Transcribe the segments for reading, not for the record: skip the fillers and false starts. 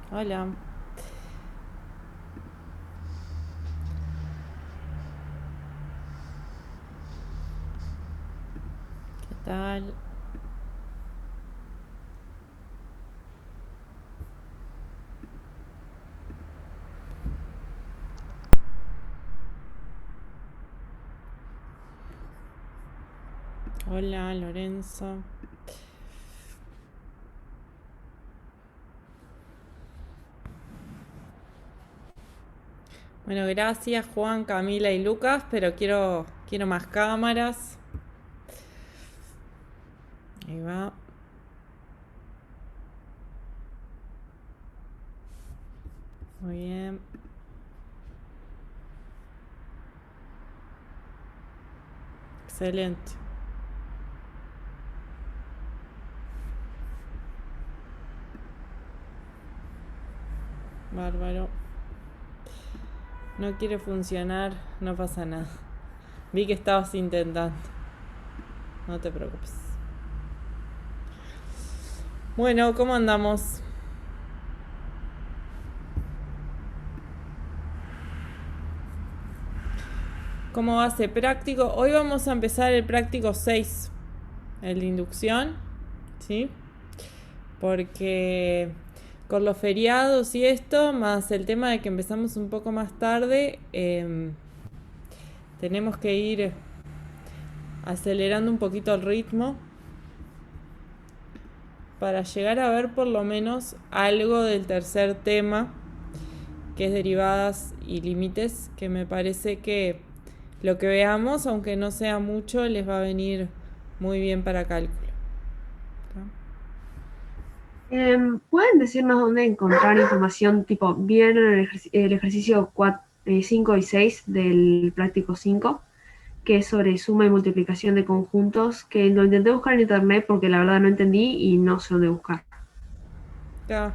Hola, ¿qué tal? Hola, Lorenzo. Bueno, gracias Juan, Camila y Lucas, pero quiero más cámaras. Ahí va. Muy bien. Excelente. Bárbaro. No quiere funcionar, no pasa nada. Vi que estabas intentando. No te preocupes. Bueno, ¿cómo andamos? ¿Cómo va ese práctico? Hoy vamos a empezar el práctico 6, el de inducción, ¿sí? Porque con los feriados y esto, más el tema de que empezamos un poco más tarde, tenemos que ir acelerando un poquito el ritmo para llegar a ver por lo menos algo del tercer tema, que es derivadas y límites, que me parece que lo que veamos, aunque no sea mucho, les va a venir muy bien para cálculo. ¿Pueden decirnos dónde encontrar información tipo bien el ejercicio 5 y 6 del práctico 5, que es sobre suma y multiplicación de conjuntos, que lo intenté buscar en internet porque la verdad no entendí y no sé dónde buscar? Ya.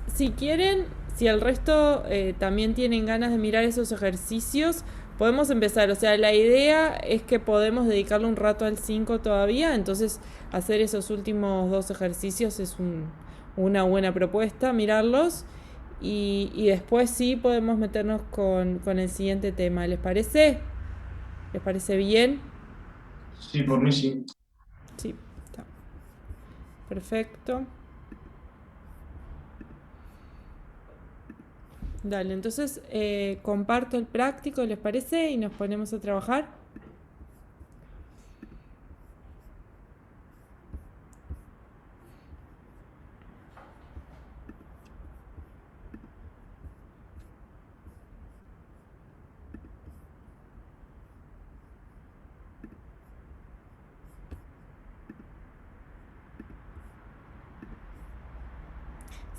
Si quieren, si el resto también tienen ganas de mirar esos ejercicios, podemos empezar. O sea, la idea es que podemos dedicarle un rato al 5 todavía, entonces hacer esos últimos dos ejercicios es una buena propuesta, mirarlos. Y después sí podemos meternos con el siguiente tema. ¿Les parece? ¿Les parece bien? Sí, por mí sí. Sí, está. Perfecto. Dale, entonces comparto el práctico, ¿les parece? Y nos ponemos a trabajar.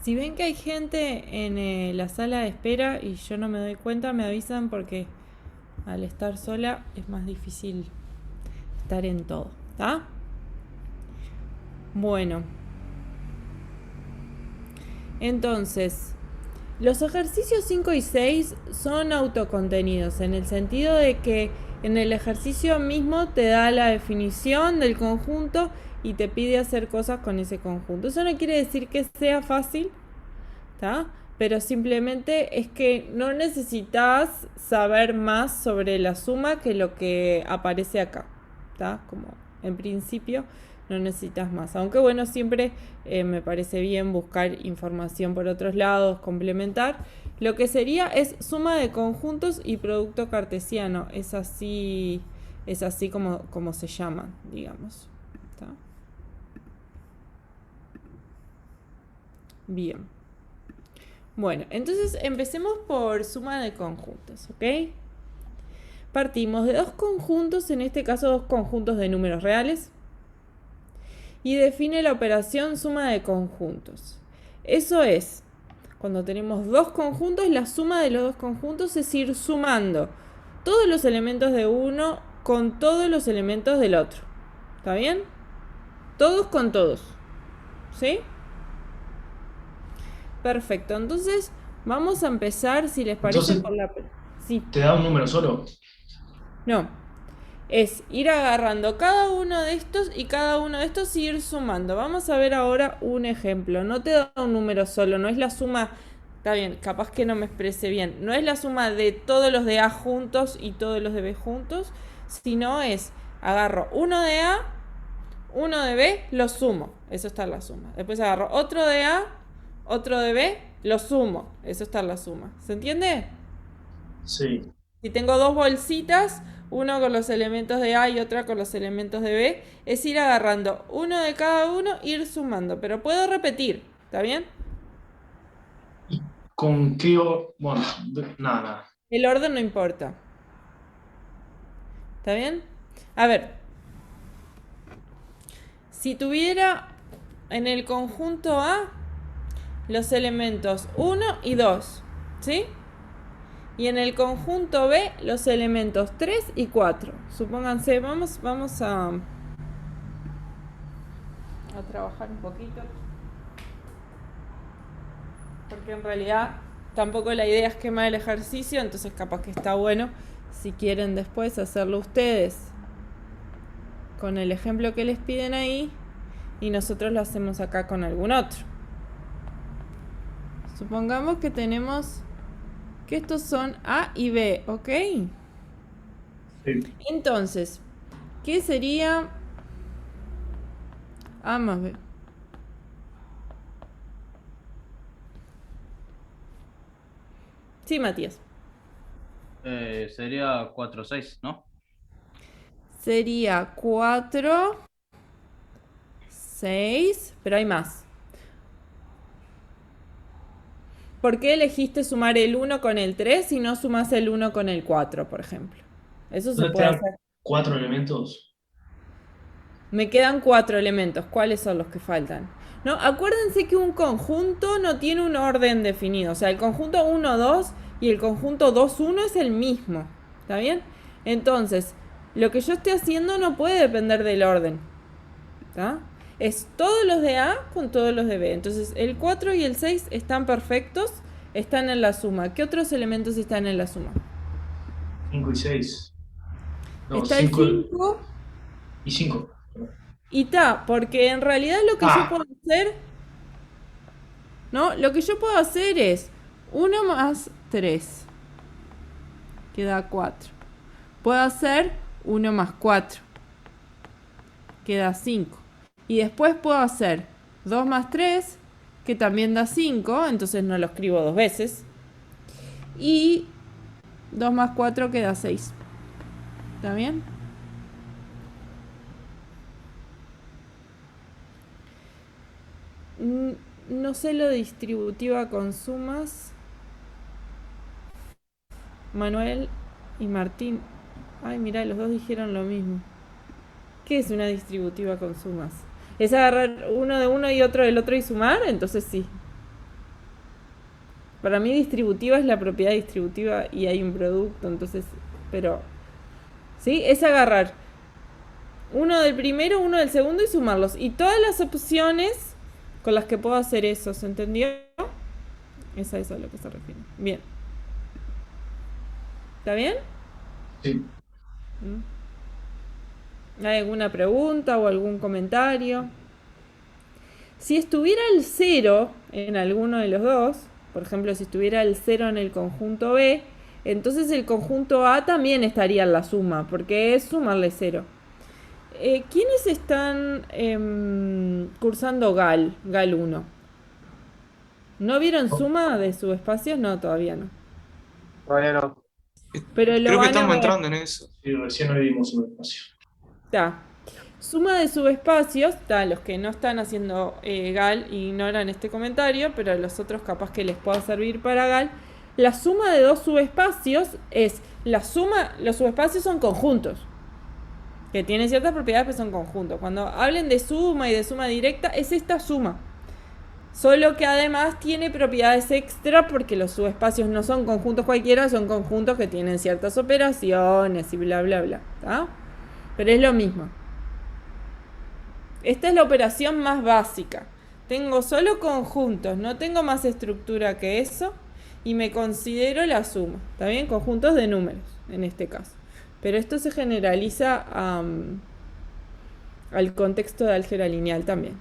Si ven que hay gente en la sala de espera y yo no me doy cuenta, me avisan porque al estar sola es más difícil estar en todo. ¿Está? Bueno, entonces, los ejercicios 5 y 6 son autocontenidos en el sentido de que en el ejercicio mismo te da la definición del conjunto y te pide hacer cosas con ese conjunto. Eso no quiere decir que sea fácil, ¿tá? Pero simplemente es que no necesitas saber más sobre la suma que lo que aparece acá, ¿tá? Como en principio no necesitas más. Aunque bueno, siempre me parece bien buscar información por otros lados, complementar. Lo que sería es suma de conjuntos y producto cartesiano. Es así como se llaman, digamos. ¿Tá? Bien. Bueno, entonces empecemos por suma de conjuntos, ¿ok? Partimos de dos conjuntos, en este caso dos conjuntos de números reales, y define la operación suma de conjuntos. Eso es, cuando tenemos dos conjuntos, la suma de los dos conjuntos es ir sumando todos los elementos de uno con todos los elementos del otro. ¿Está bien? Todos con todos. ¿Sí? Perfecto. Entonces, vamos a empezar, si les parece, Entonces, por la... Sí, ¿te da un número solo? no. es ir agarrando cada uno de estos y cada uno de estos y ir sumando. Vamos a ver ahora un ejemplo. No te da un número solo, no es la suma, está bien, capaz que no me expresé bien, no es la suma de todos los de A juntos y todos los de B juntos, sino es, agarro uno de A, uno de B, lo sumo, eso está en la suma. Después agarro otro de A, otro de B, lo sumo, eso está en la suma. ¿Se entiende? Sí. Si tengo dos bolsitas, uno con los elementos de A y otra con los elementos de B, es ir agarrando uno de cada uno e ir sumando. Pero puedo repetir, ¿está bien? ¿Y con qué? Bueno, nada. El orden no importa. ¿Está bien? A ver. Si tuviera en el conjunto A los elementos 1 y 2, ¿sí? Y en el conjunto B los elementos 3 y 4. Supónganse, vamos a trabajar un poquito. Porque en realidad tampoco la idea es quemar el ejercicio, entonces capaz que está bueno si quieren después hacerlo ustedes con el ejemplo que les piden ahí y nosotros lo hacemos acá con algún otro. Supongamos que tenemos que estos son A y B, ¿ok? Sí. Entonces, ¿qué sería A más B? Sí, Matías. Sería 4 6, ¿no? Sería 4, 6, pero hay más. ¿Por qué elegiste sumar el 1 con el 3 y no sumás el 1 con el 4, por ejemplo? Eso se ¿No te puede dan hacer. 4 elementos? Me quedan 4 elementos. ¿Cuáles son los que faltan? No, acuérdense que un conjunto no tiene un orden definido. O sea, el conjunto 1, 2 y el conjunto 2, 1 es el mismo. ¿Está bien? Entonces, lo que yo esté haciendo no puede depender del orden. ¿Está? Es todos los de A con todos los de B. Entonces, el 4 y el 6 están perfectos, están en la suma. ¿Qué otros elementos están en la suma? 5 y 6. No, Está el 5 5 y 5. y ta, porque en realidad lo que yo puedo hacer, ¿no? Lo que yo puedo hacer es 1 más 3, que da 4. Puedo hacer 1 más 4, que da 5. Y después puedo hacer 2 más 3, que también da 5, entonces no lo escribo dos veces. Y 2 más 4 que da 6. ¿Está bien? No sé lo de distributiva con sumas. Manuel y Martín. Ay, mira, los dos dijeron lo mismo. ¿Qué es una distributiva con sumas? ¿Es agarrar uno de uno y otro del otro y sumar? Entonces sí. Para mí distributiva es la propiedad distributiva y hay un producto, entonces... Pero... ¿Sí? Es agarrar uno del primero, uno del segundo y sumarlos. Y todas las opciones con las que puedo hacer eso, ¿se entendió? Es a eso a lo que se refiere. Bien. ¿Está bien? Sí. ¿Hay alguna pregunta o algún comentario? Si estuviera el 0 en alguno de los dos, por ejemplo, si estuviera el 0 en el conjunto B, entonces el conjunto A también estaría en la suma, porque es sumarle 0. ¿Quiénes están cursando GAL 1? ¿No vieron suma de subespacios? No, todavía no. Todavía no. Pero lo Creo que van a estamos ver. entrando en eso. Sí, recién hoy vimos un espacio. Está. Suma de subespacios, los que no están haciendo GAL ignoran este comentario, pero a los otros capaz que les pueda servir para GAL. La suma de dos subespacios es la suma, los subespacios son conjuntos, que tienen ciertas propiedades pero son conjuntos. Cuando hablen de suma y de suma directa, es esta suma. Solo que además tiene propiedades extra porque los subespacios no son conjuntos cualquiera, son conjuntos que tienen ciertas operaciones y bla bla bla. ¿Tá? Pero es lo mismo. Esta es la operación más básica. Tengo solo conjuntos, no tengo más estructura que eso y me considero la suma. ¿Está bien? Conjuntos de números, en este caso. Pero esto se generaliza al contexto de álgebra lineal también.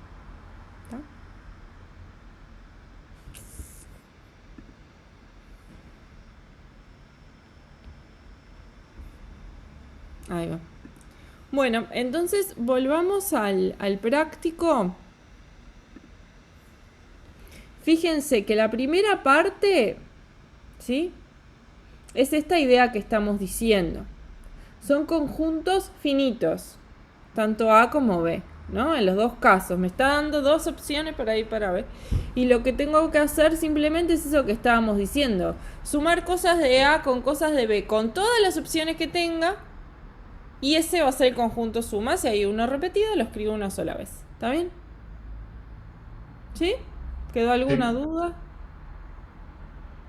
Ahí va. Bueno, entonces volvamos al práctico. Fíjense que la primera parte, ¿sí?, es esta idea que estamos diciendo. Son conjuntos finitos, tanto A como B, ¿no? En los dos casos. Me está dando dos opciones para ir para B. Y lo que tengo que hacer simplemente es eso que estábamos diciendo. Sumar cosas de A con cosas de B, con todas las opciones que tenga. Y ese va a ser el conjunto suma. Si hay uno repetido, lo escribo una sola vez. ¿Está bien? ¿Sí? ¿Quedó alguna duda?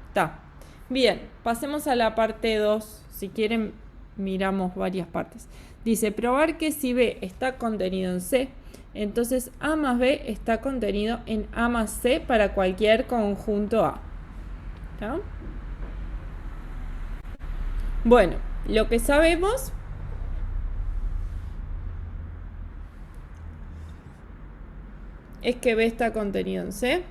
Está. Bien, pasemos a la parte 2. Si quieren, miramos varias partes. Dice, probar que si B está contenido en C, entonces A más B está contenido en A más C para cualquier conjunto A. ¿Está? Bueno, lo que sabemos es que B está contenido en C.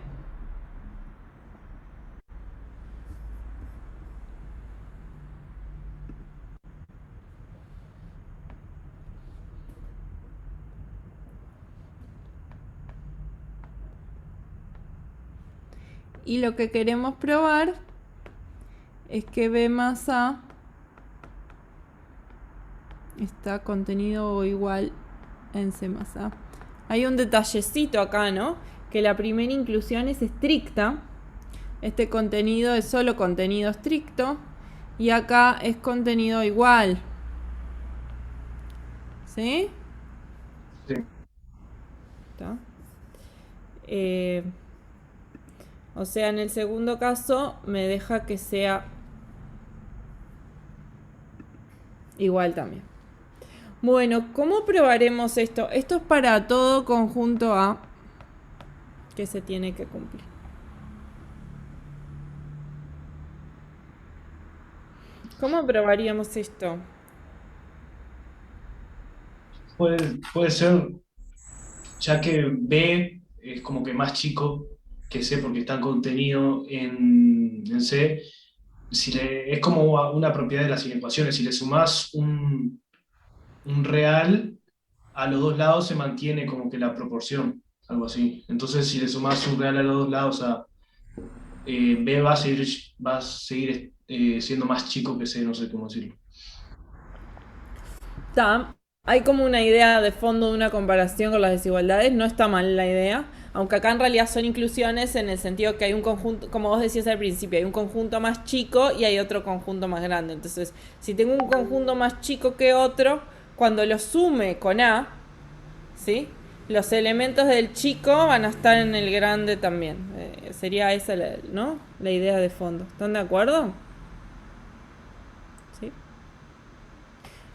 Y lo que queremos probar es que B más A está contenido o igual en C más A. Hay un detallecito acá, ¿no? Que la primera inclusión es estricta. Este contenido es solo contenido estricto. Y acá es contenido igual. ¿Sí? Sí. ¿Está? O sea, en el segundo caso me deja que sea igual también. Bueno, ¿cómo probaremos esto? Esto es para todo conjunto A que se tiene que cumplir. ¿Cómo probaríamos esto? Puede ser, ya que B es como que más chico que C porque está contenido en C, es como una propiedad de las inecuaciones. Si le sumás un real, a los dos lados se mantiene como que la proporción, algo así. Entonces, si le sumás un real a los dos lados, B va a seguir siendo más chico que C, no sé cómo decirlo. Hay como una idea de fondo de una comparación con las desigualdades. No está mal la idea, aunque acá en realidad son inclusiones en el sentido que hay un conjunto, como vos decías al principio, hay un conjunto más chico y hay otro conjunto más grande. Entonces, si tengo un conjunto más chico que otro, cuando lo sume con A, ¿sí?, los elementos del chico van a estar en el grande también. Sería esa, ¿no?, la idea de fondo. ¿Están de acuerdo? ¿Sí?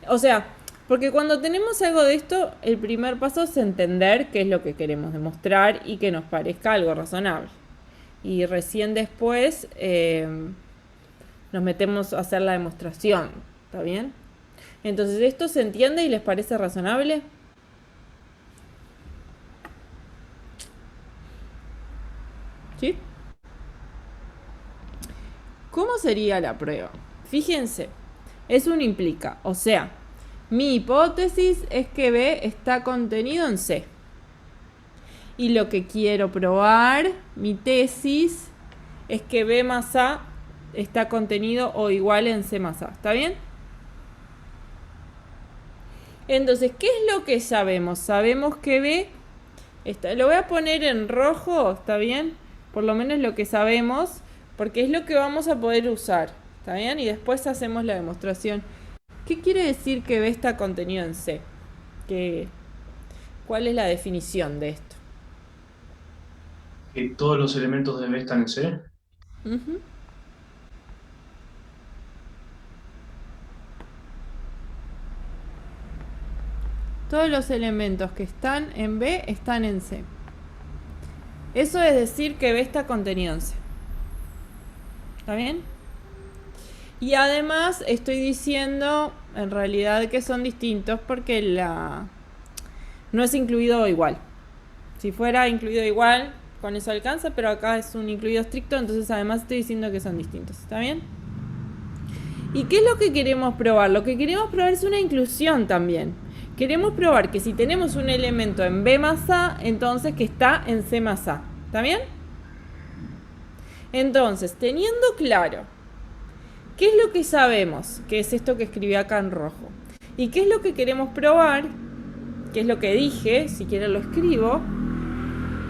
O sea, porque cuando tenemos algo de esto, el primer paso es entender qué es lo que queremos demostrar y que nos parezca algo razonable. Y recién después nos metemos a hacer la demostración. ¿Está bien? Entonces, ¿esto se entiende y les parece razonable? ¿Sí? ¿Cómo sería la prueba? Fíjense, es un implica, o sea, mi hipótesis es que B está contenido en C. Y lo que quiero probar, mi tesis, es que B más A está contenido o igual en C más A. ¿Está bien? Entonces, ¿qué es lo que sabemos? Sabemos que B está, lo voy a poner en rojo, ¿está bien? Por lo menos lo que sabemos, porque es lo que vamos a poder usar. ¿Está bien? Y después hacemos la demostración. ¿Qué quiere decir que B está contenido en C? ¿Cuál es la definición de esto? Que todos los elementos de B están en C. Uh-huh. Todos los elementos que están en B están en C. Eso es decir que B está contenido en C. ¿Está bien? Y además estoy diciendo en realidad que son distintos porque no es incluido igual. Si fuera incluido igual, con eso alcanza, pero acá es un incluido estricto, entonces además estoy diciendo que son distintos. ¿Está bien? ¿Y qué es lo que queremos probar? Lo que queremos probar es una inclusión también. Queremos probar que si tenemos un elemento en B más A, entonces que está en C más A. ¿Está bien? Entonces, teniendo claro qué es lo que sabemos, que es esto que escribí acá en rojo, y qué es lo que queremos probar, que es lo que dije, si quieren lo escribo,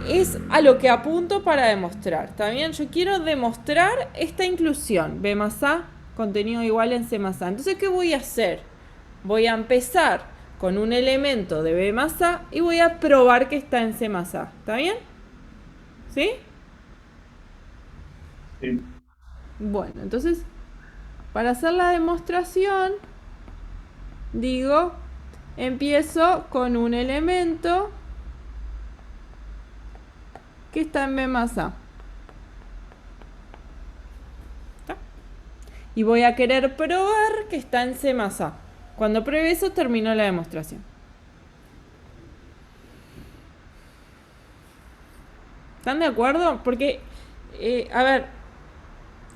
es a lo que apunto para demostrar. ¿Está bien? Yo quiero demostrar esta inclusión. B más A, contenido igual en C más A. Entonces, ¿qué voy a hacer? Voy a empezar con un elemento de B más A y voy a probar que está en C más A. ¿Está bien? ¿Sí? Sí. Bueno, entonces, para hacer la demostración, digo, empiezo con un elemento que está en B más A. ¿Está? Y voy a querer probar que está en C más A. Cuando pruebe eso, termino la demostración. ¿Están de acuerdo? Porque, a ver,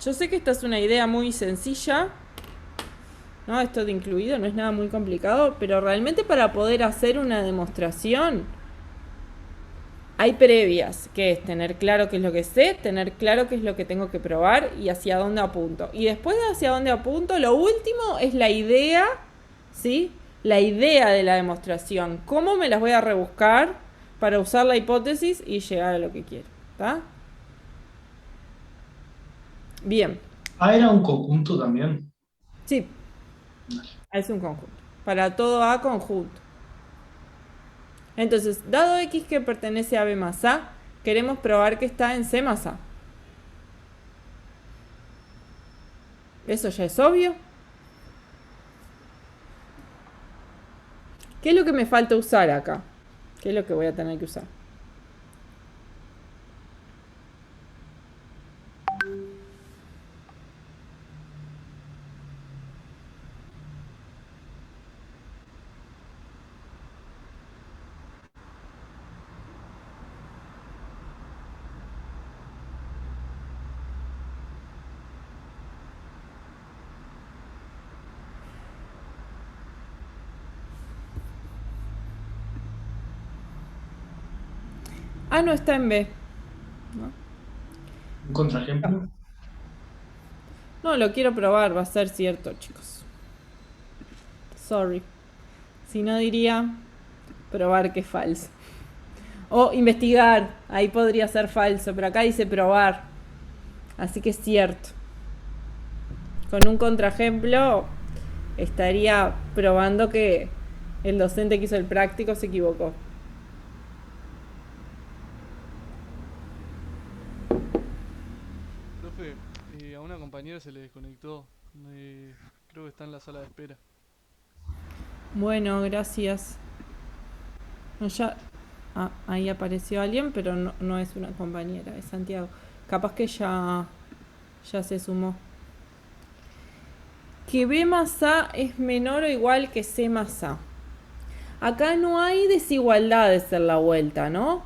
yo sé que esta es una idea muy sencilla, ¿no? Esto de incluido no es nada muy complicado, pero realmente para poder hacer una demostración hay previas, que es tener claro qué es lo que sé, tener claro qué es lo que tengo que probar y hacia dónde apunto. Y después de hacia dónde apunto, lo último es la idea, ¿sí? La idea de la demostración. ¿Cómo me las voy a rebuscar para usar la hipótesis y llegar a lo que quiero? ¿Está? Bien. Ah, era un conjunto también. Sí, es un conjunto. Para todo A, conjunto. Entonces, dado X que pertenece a B más A, queremos probar que está en C más A. ¿Eso ya es obvio? ¿Qué es lo que me falta usar acá? ¿Qué es lo que voy a tener que usar? A no está en B. Un contraejemplo. No, lo quiero probar, va a ser cierto, chicos. Sorry. Si no diría probar que es falso. O investigar, ahí podría ser falso, pero acá dice probar. Así que es cierto. Con un contraejemplo estaría probando que el docente que hizo el práctico se equivocó. Profe, a una compañera se le desconectó. Creo que está en la sala de espera. Bueno, gracias. No, ya. Ah, ahí apareció alguien, pero no es una compañera, es Santiago. Capaz que ya se sumó. Que B más A es menor o igual que C más A. Acá no hay desigualdades en la vuelta, ¿no?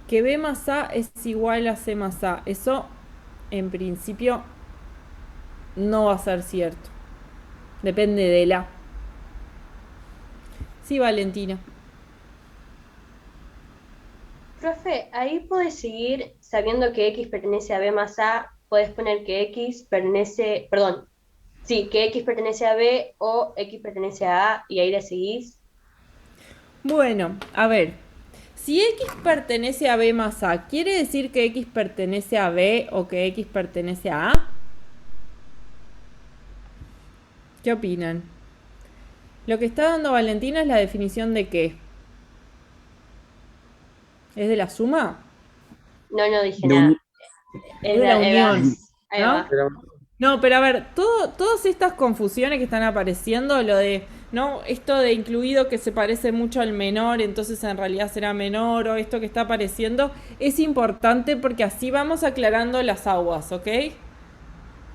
Que B más A es igual a C más A. Eso, en principio, no va a ser cierto. Depende de la. Sí, Valentina. Profe, ahí puedes seguir sabiendo que X pertenece a B más A, puedes poner que X pertenece, perdón, sí, que X pertenece a B o X pertenece a A y ahí le seguís. Bueno, a ver. Si X pertenece a B más A, ¿quiere decir que X pertenece a B o que X pertenece a A? ¿Qué opinan? Lo que está dando Valentina es la definición de qué. ¿Es de la suma? No dije De nada. un- Es de la unión, ahí ¿no? va. No, pero a ver, todas estas confusiones que están apareciendo, lo de, ¿no? Esto de incluido que se parece mucho al menor, entonces en realidad será menor, o esto que está apareciendo, es importante porque así vamos aclarando las aguas, ¿ok?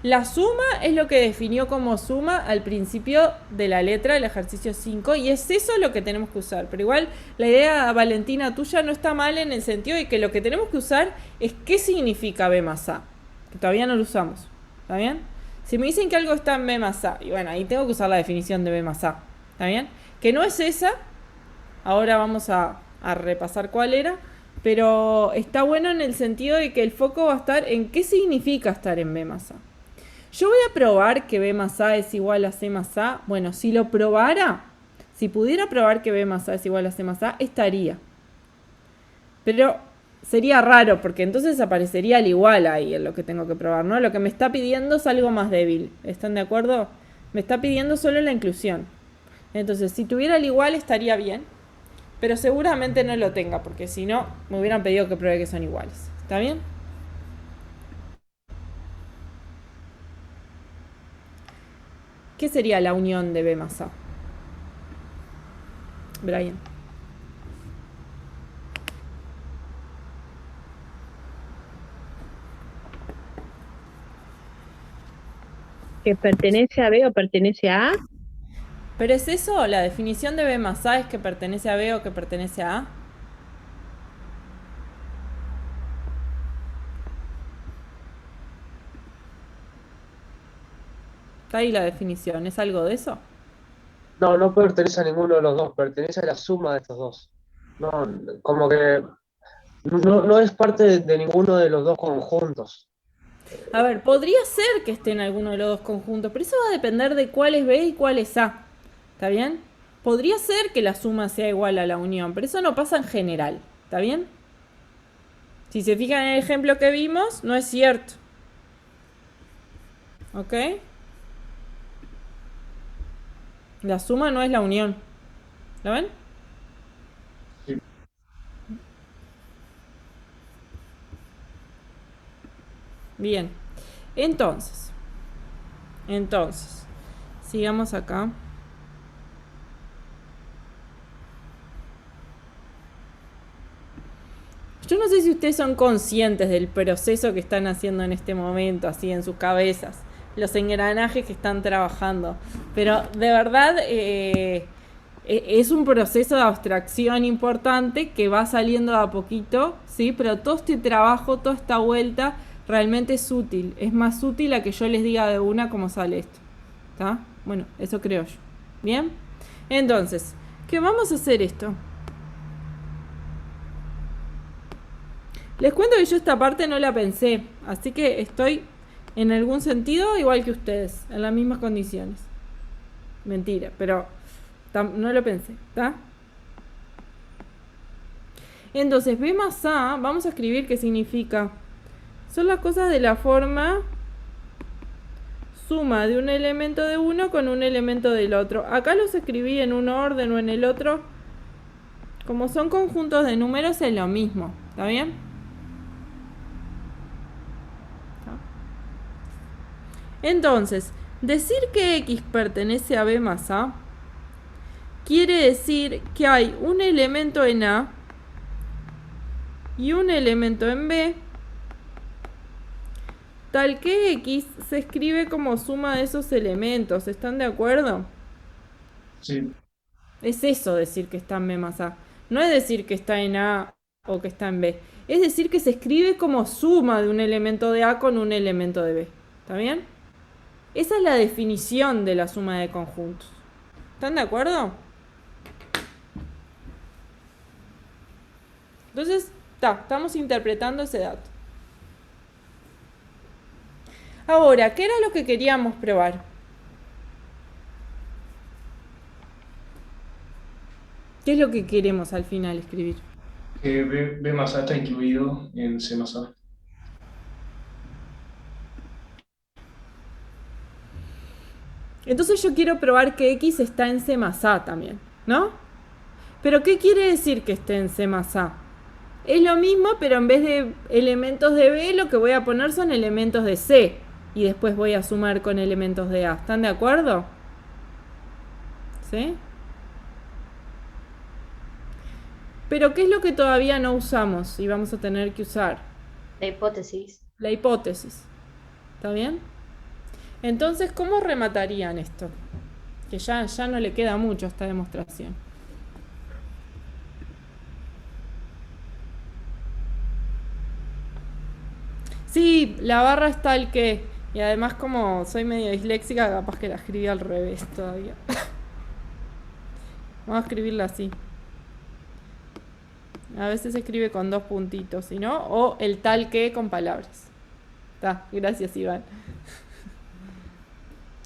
La suma es lo que definió como suma al principio de la letra del ejercicio 5 y es eso lo que tenemos que usar. Pero igual la idea, Valentina, tuya no está mal en el sentido de que lo que tenemos que usar es qué significa B más A, que todavía no lo usamos. ¿Está bien? Si me dicen que algo está en B más A, y bueno, ahí tengo que usar la definición de B más A. ¿Está bien? Que no es esa, ahora vamos a repasar cuál era, pero está bueno en el sentido de que el foco va a estar en qué significa estar en B más A. Yo voy a probar que B más A es igual a C más A. Bueno, si lo probara, si pudiera probar que B más A es igual a C más A, estaría. Pero sería raro, porque entonces aparecería el igual ahí en lo que tengo que probar, ¿no? Lo que me está pidiendo es algo más débil. ¿Están de acuerdo? Me está pidiendo solo la inclusión. Entonces, si tuviera el igual estaría bien, pero seguramente no lo tenga, porque si no, me hubieran pedido que pruebe que son iguales. ¿Está bien? ¿Qué sería la unión de B más A? Brian. ¿Que pertenece a B o pertenece a A? ¿Pero es eso? ¿La definición de B más A es que pertenece a B o que pertenece a A? Está ahí la definición. ¿Es algo de eso? No, no pertenece a ninguno de los dos, pertenece a la suma de estos dos. No, como que no es parte de ninguno de los dos conjuntos. A ver, podría ser que esté en alguno de los dos conjuntos, pero eso va a depender de cuál es B y cuál es A. ¿Está bien? Podría ser que la suma sea igual a la unión, pero eso no pasa en general. ¿Está bien? Si se fijan en el ejemplo que vimos, no es cierto. ¿Ok? La suma no es la unión. ¿Lo ven? Sí. Bien. Entonces, sigamos acá. Yo no sé si ustedes son conscientes del proceso que están haciendo en este momento, así en sus cabezas, los engranajes que están trabajando, pero de verdad es un proceso de abstracción importante que va saliendo de a poquito, ¿sí? Pero todo este trabajo, toda esta vuelta, realmente es útil. Es más útil a que yo les diga de una cómo sale esto. ¿Está? Bueno, eso creo yo. ¿Bien? Entonces, ¿qué vamos a hacer esto? Les cuento que yo esta parte no la pensé, así que estoy en algún sentido igual que ustedes, en las mismas condiciones. Mentira, pero no lo pensé, ¿está? Entonces, B más A, vamos a escribir qué significa. Son las cosas de la forma suma de un elemento de uno con un elemento del otro. Acá los escribí en un orden o en el otro. Como son conjuntos de números es lo mismo, ¿está bien? Entonces, decir que X pertenece a B más A quiere decir que hay un elemento en A y un elemento en B, tal que X se escribe como suma de esos elementos. ¿Están de acuerdo? Sí. Es eso decir que está en B más A. No es decir que está en A o que está en B. Es decir que se escribe como suma de un elemento de A con un elemento de B. ¿Está bien? Esa es la definición de la suma de conjuntos. ¿Están de acuerdo? Entonces, estamos interpretando ese dato. Ahora, ¿qué era lo que queríamos probar? ¿Qué es lo que queremos al final escribir? Que B más A está incluido en C más A. Entonces yo quiero probar que X está en C más A también, ¿no? ¿Pero qué quiere decir que esté en C más A? Es lo mismo, pero en vez de elementos de B, lo que voy a poner son elementos de C. Y después voy a sumar con elementos de A. ¿Están de acuerdo? ¿Sí? Pero ¿qué es lo que todavía no usamos y vamos a tener que usar? La hipótesis. La hipótesis. ¿Está bien? Entonces, ¿cómo rematarían esto? Que ya no le queda mucho a esta demostración. Sí, la barra es tal que... Y además como soy medio disléxica, capaz que la escribí al revés todavía. Vamos a escribirla así. A veces se escribe con 2 puntitos, ¿sí no? O el tal que con palabras. Está, gracias Iván.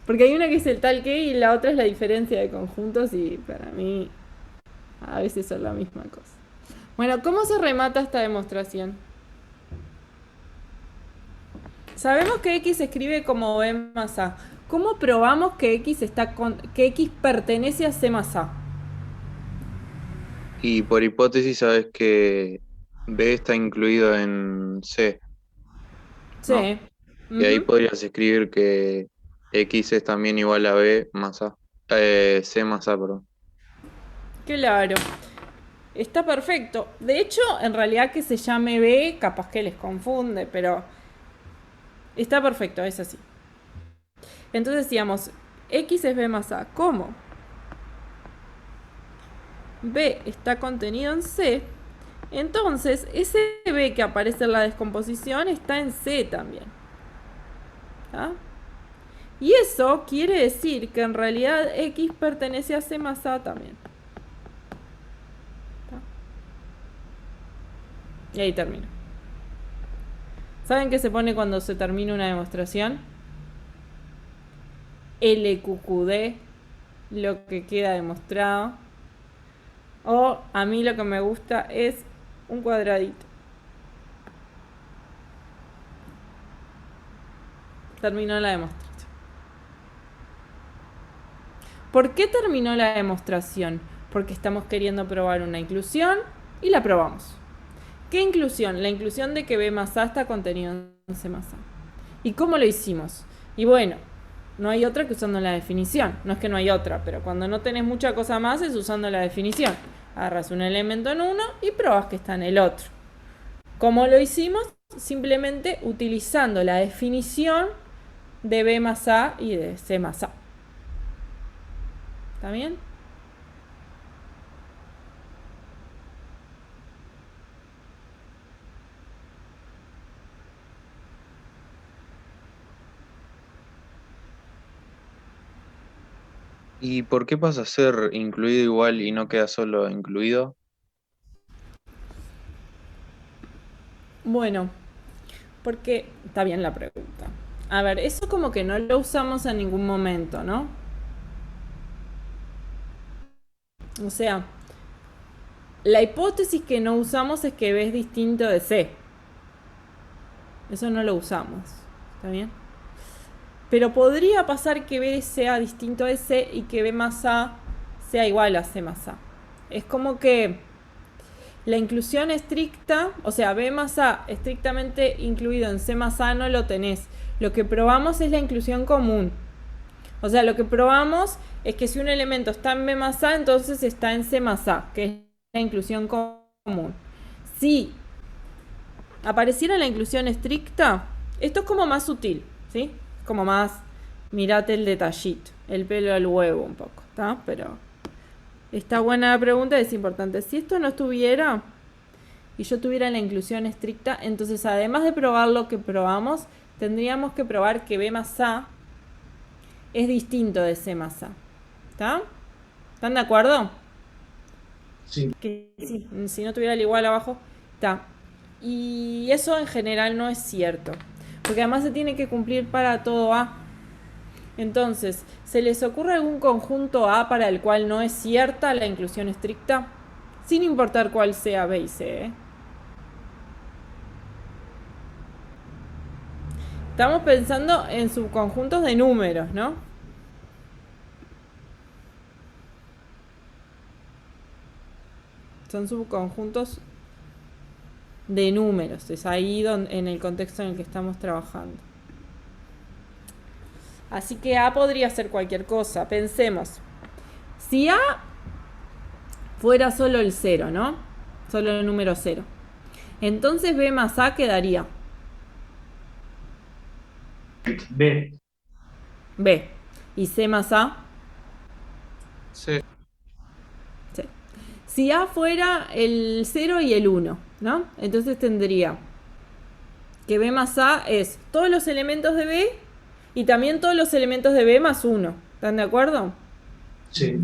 Porque hay una que es el tal que y la otra es la diferencia de conjuntos y para mí a veces son la misma cosa. Bueno, ¿cómo se remata esta demostración? Sabemos que X se escribe como B más A. ¿Cómo probamos que que X pertenece a C más A? Y por hipótesis sabes que B está incluido en C, Sí. ¿no? Y ahí Ujú. podrías escribir que X es también igual a B más A. C más A, perdón. Claro. Está perfecto. De hecho, en realidad que se llame B, capaz que les confunde, pero está perfecto, es así. Entonces decíamos, X es B más A. ¿Cómo? B está contenido en C. Entonces, ese B que aparece en la descomposición está en C también. ¿Ah? Y eso quiere decir que en realidad X pertenece a C más A también. ¿Tá? Y ahí termino. ¿Saben qué se pone cuando se termina una demostración? LQQD, lo que queda demostrado. O a mí lo que me gusta es un cuadradito. Terminó la demostración. ¿Por qué terminó la demostración? Porque estamos queriendo probar una inclusión y la probamos. ¿Qué inclusión? La inclusión de que B más A está contenido en C más A. ¿Y cómo lo hicimos? Y bueno, no hay otra que usando la definición. No es que no hay otra, pero cuando no tenés mucha cosa más es usando la definición. Agarras un elemento en uno y probas que está en el otro. ¿Cómo lo hicimos? Simplemente utilizando la definición de B más A y de C más A. ¿Está bien? ¿Y por qué pasa a ser incluido igual y no queda solo incluido? Bueno, porque está bien la pregunta. A ver, eso como que no lo usamos en ningún momento, ¿no? O sea, la hipótesis que no usamos es que B es distinto de C. Eso no lo usamos. ¿Está bien? Pero podría pasar que B sea distinto de C y que B más A sea igual a C más A. Es como que la inclusión estricta, o sea, B más A estrictamente incluido en C más A no lo tenés. Lo que probamos es la inclusión común. O sea, lo que probamos es que si un elemento está en B más A, entonces está en C más A, que es la inclusión común. Si apareciera la inclusión estricta, esto es como más sutil, ¿sí? Como más, mirate el detallito, el pelo al huevo un poco, ¿está? Pero está buena la pregunta, es importante. Si esto no estuviera y yo tuviera la inclusión estricta, entonces además de probar lo que probamos, tendríamos que probar que B más A es distinto de C más A. ¿Está? ¿Están de acuerdo? Sí. Que sí, si no tuviera el igual abajo, está. Y eso en general no es cierto, porque además se tiene que cumplir para todo A. Entonces, ¿se les ocurre algún conjunto A para el cual no es cierta la inclusión estricta? Sin importar cuál sea B y C, ¿eh? Estamos pensando en subconjuntos de números, ¿no? Son subconjuntos de números. Es ahí en el contexto en el que estamos trabajando. Así que A podría ser cualquier cosa. Pensemos. Si A fuera solo el 0, ¿no? Solo el número 0. Entonces B más A quedaría. B. B. ¿Y C más A? Sí. Sí. Si A fuera el 0 y el 1, ¿no? Entonces tendría que B más A es todos los elementos de B y también todos los elementos de B más 1. ¿Están de acuerdo? Sí.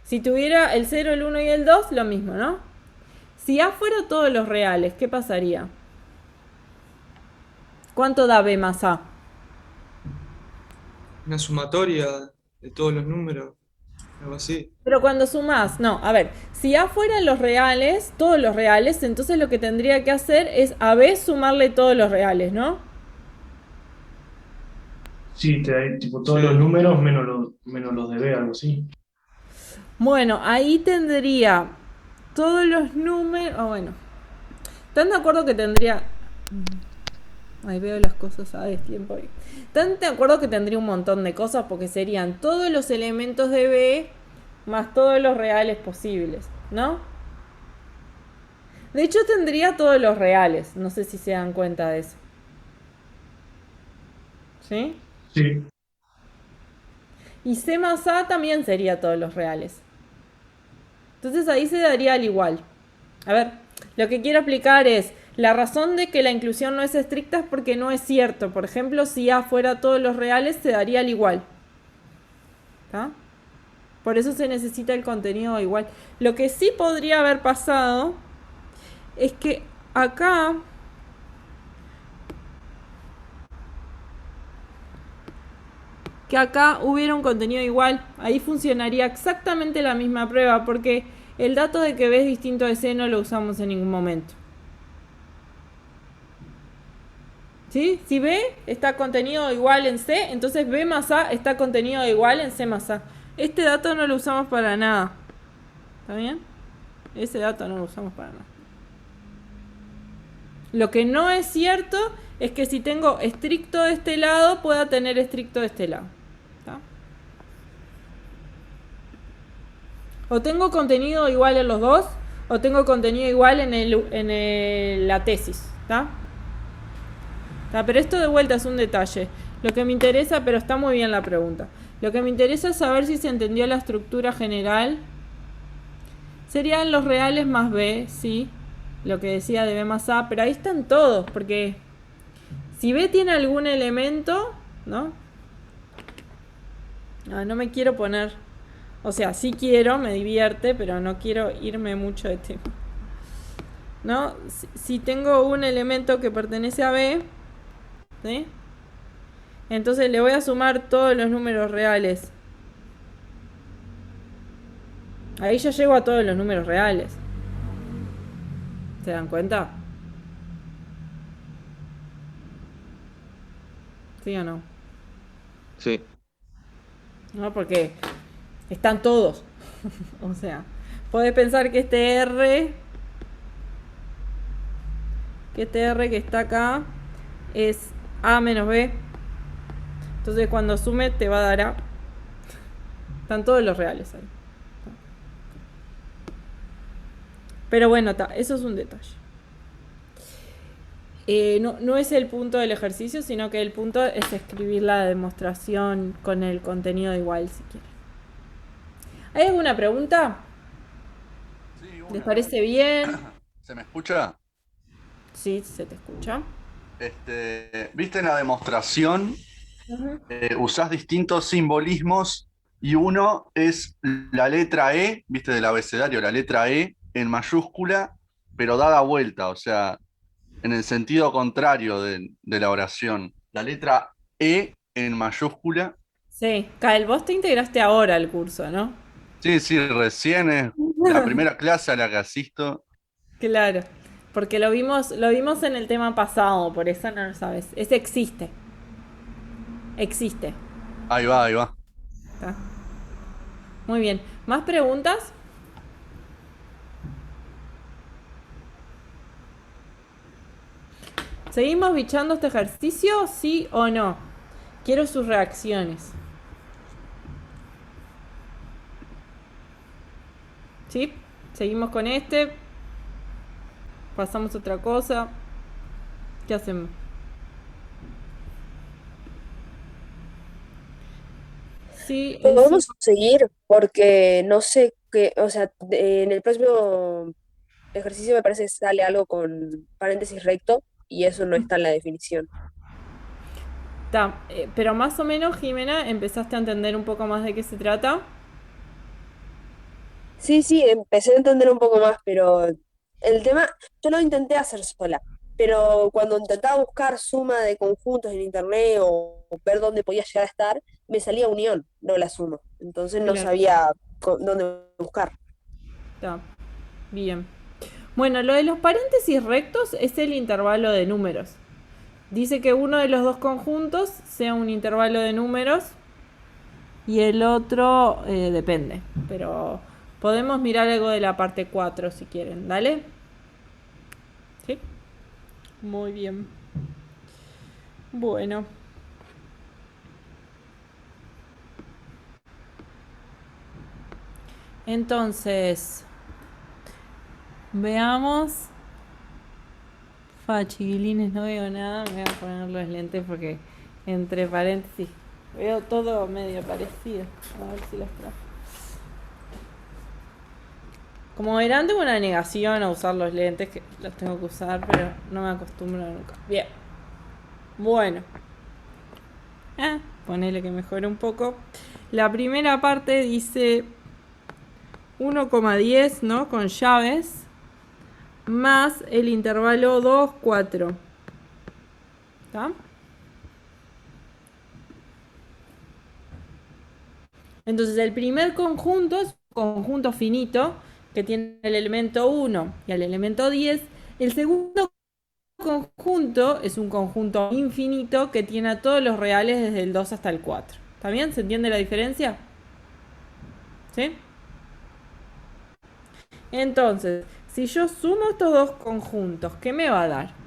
Si tuviera el 0, el 1 y el 2, lo mismo, ¿no? Si A fuera todos los reales, ¿qué pasaría? ¿Cuánto da B más A? Una sumatoria de todos los números, algo así. Pero cuando sumás, no, a ver, si A fueran los reales, todos los reales, entonces lo que tendría que hacer es a B sumarle todos los reales, ¿no? Sí, te da tipo todos Sí. los números menos los de B, algo así. Bueno, ahí tendría todos los números. Bueno, ¿están de acuerdo que tendría? Ahí veo las cosas a destiempo ahí. ¿Están de acuerdo que tendría un montón de cosas? Porque serían todos los elementos de B más todos los reales posibles, ¿no? De hecho, tendría todos los reales. No sé si se dan cuenta de eso. ¿Sí? Sí. Y C más A también sería todos los reales. Entonces ahí se daría al igual. A ver, lo que quiero explicar es, la razón de que la inclusión no es estricta es porque no es cierto. Por ejemplo, si A fuera todos los reales, se daría al igual. ¿Está? Por eso se necesita el contenido igual. Lo que sí podría haber pasado es que acá hubiera un contenido igual. Ahí funcionaría exactamente la misma prueba, porque el dato de que B es distinto de C no lo usamos en ningún momento. ¿Sí? Si B está contenido igual en C, entonces B más A está contenido igual en C más A. Este dato no lo usamos para nada. ¿Está bien? Ese dato no lo usamos para nada. Lo que no es cierto es que si tengo estricto de este lado, pueda tener estricto de este lado. ¿Está? O tengo contenido igual en los dos, o tengo contenido igual en la tesis. ¿Está? Pero esto de vuelta es un detalle. Lo que me interesa, pero está muy bien la pregunta. Lo que me interesa es saber si se entendió la estructura general. Serían los reales más B, sí. Lo que decía de B más A, pero ahí están todos, porque si B tiene algún elemento, ¿no? No me quiero poner... O sea, sí quiero, me divierte, pero no quiero irme mucho de tema. ¿No? Si tengo un elemento que pertenece a B, ¿sí? Entonces le voy a sumar todos los números reales. Ahí ya llego a todos los números reales. ¿Se dan cuenta? ¿Sí o no? Sí. No, porque están todos. O sea, podés pensar que este R que está acá es A menos B. Entonces cuando sume te va a dar A. Están todos los reales ahí. Pero bueno, eso es un detalle. No es el punto del ejercicio, sino que el punto es escribir la demostración con el contenido igual, si quieren. ¿Hay alguna pregunta? Sí, ¿Les una. parece bien? ¿Se me escucha? Sí, se te escucha. ¿Viste en la demostración? Ujú. Usás distintos simbolismos y uno es la letra E, ¿viste? Del abecedario, la letra E en mayúscula, pero dada vuelta, o sea, en el sentido contrario de la oración. La letra E en mayúscula. Sí, Kael, vos te integraste ahora al curso, ¿no? Sí, sí, recién es la primera clase a la que asisto. Claro, porque lo vimos en el tema pasado, por eso no lo sabes. Ese existe. Existe. Ahí va, ahí va. ¿Está? Muy bien. ¿Más preguntas? ¿Seguimos bichando este ejercicio? ¿Sí o no? Quiero sus reacciones. ¿Sí? ¿Seguimos con este? ¿Pasamos a otra cosa? ¿Qué hacemos? Sí, sí. Podemos seguir porque no sé qué, o sea, en el próximo ejercicio me parece que sale algo con paréntesis recto y eso no está en la definición. Pero más o menos, Jimena, empezaste a entender un poco más de qué se trata. Sí, sí, empecé a entender un poco más, pero el tema, yo lo intenté hacer sola, pero cuando intentaba buscar suma de conjuntos en internet o ver dónde podía llegar a estar, me salía unión, no la suma. Entonces no Claro, sabía dónde buscar. está bien. Bueno, lo de los paréntesis rectos es el intervalo de números. Dice que uno de los dos conjuntos sea un intervalo de números y el otro depende. Pero podemos mirar algo de la parte 4 si quieren. ¿Dale? Sí. Muy bien. Bueno. Entonces, veamos. Chiquilines, no veo nada. Me voy a poner los lentes porque entre paréntesis veo todo medio parecido. A ver si los trajo. Como verán, tengo una negación a usar los lentes, que los tengo que usar, pero no me acostumbro nunca. Bien. Bueno. Ponele que mejore un poco. La primera parte dice 1,10, ¿no? Con llaves. Más el intervalo 2, 4. ¿Está? Entonces el primer conjunto es un conjunto finito que tiene el elemento 1 y el elemento 10. El segundo conjunto es un conjunto infinito que tiene a todos los reales desde el 2 hasta el 4. ¿Está bien? ¿Se entiende la diferencia? ¿Sí? Entonces, si yo sumo estos dos conjuntos, ¿qué me va a dar?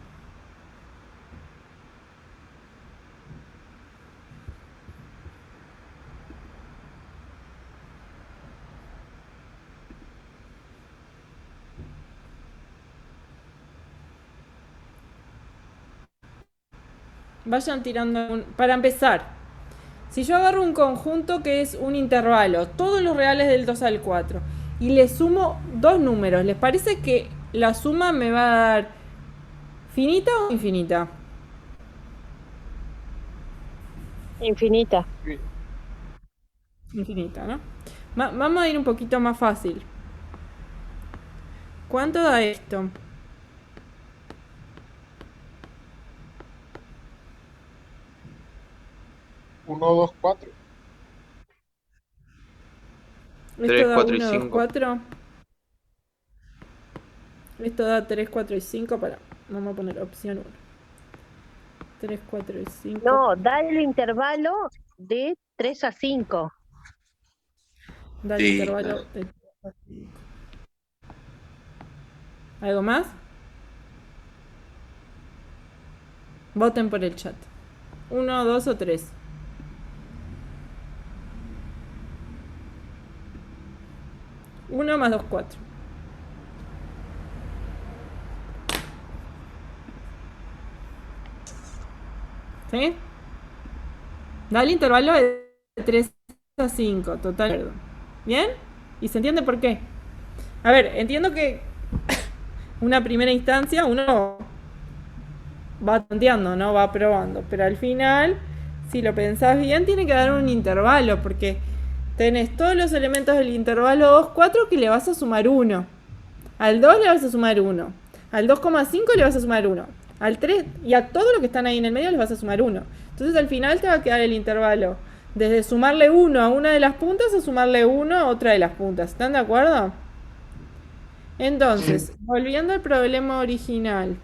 Vayan tirando para empezar. Si yo agarro un conjunto que es un intervalo, todos los reales del 2 al 4, y le sumo dos números, ¿les parece que la suma me va a dar finita o infinita? Infinita. Infinita, ¿no? Vamos a ir un poquito más fácil. ¿Cuánto da esto? Uno, dos, cuatro. Esto 3, da 4 y 1, 2, 5. 4. Esto da 3, 4 y 5. Vamos a poner opción 1. 3, 4 y 5. No, da el intervalo de 3 a 5. Da el Sí, intervalo de 3 a 5. ¿Algo más? Voten por el chat. 1, 2 o 3. Uno más 2, 4. ¿Sí? Da el intervalo de 3 a 5, total. ¿Bien? ¿Y se entiende por qué? A ver, entiendo que una primera instancia uno va tanteando, ¿no? Va probando. Pero al final, si lo pensás bien, tiene que dar un intervalo, porque tenés todos los elementos del intervalo 2, 4 que le vas a sumar 1. Al 2 le vas a sumar 1. Al 2,5 le vas a sumar 1. Al 3 y a todo lo que están ahí en el medio les vas a sumar 1. Entonces al final te va a quedar el intervalo desde sumarle 1 a una de las puntas a sumarle 1 a otra de las puntas. ¿Están de acuerdo? Entonces, volviendo al problema original.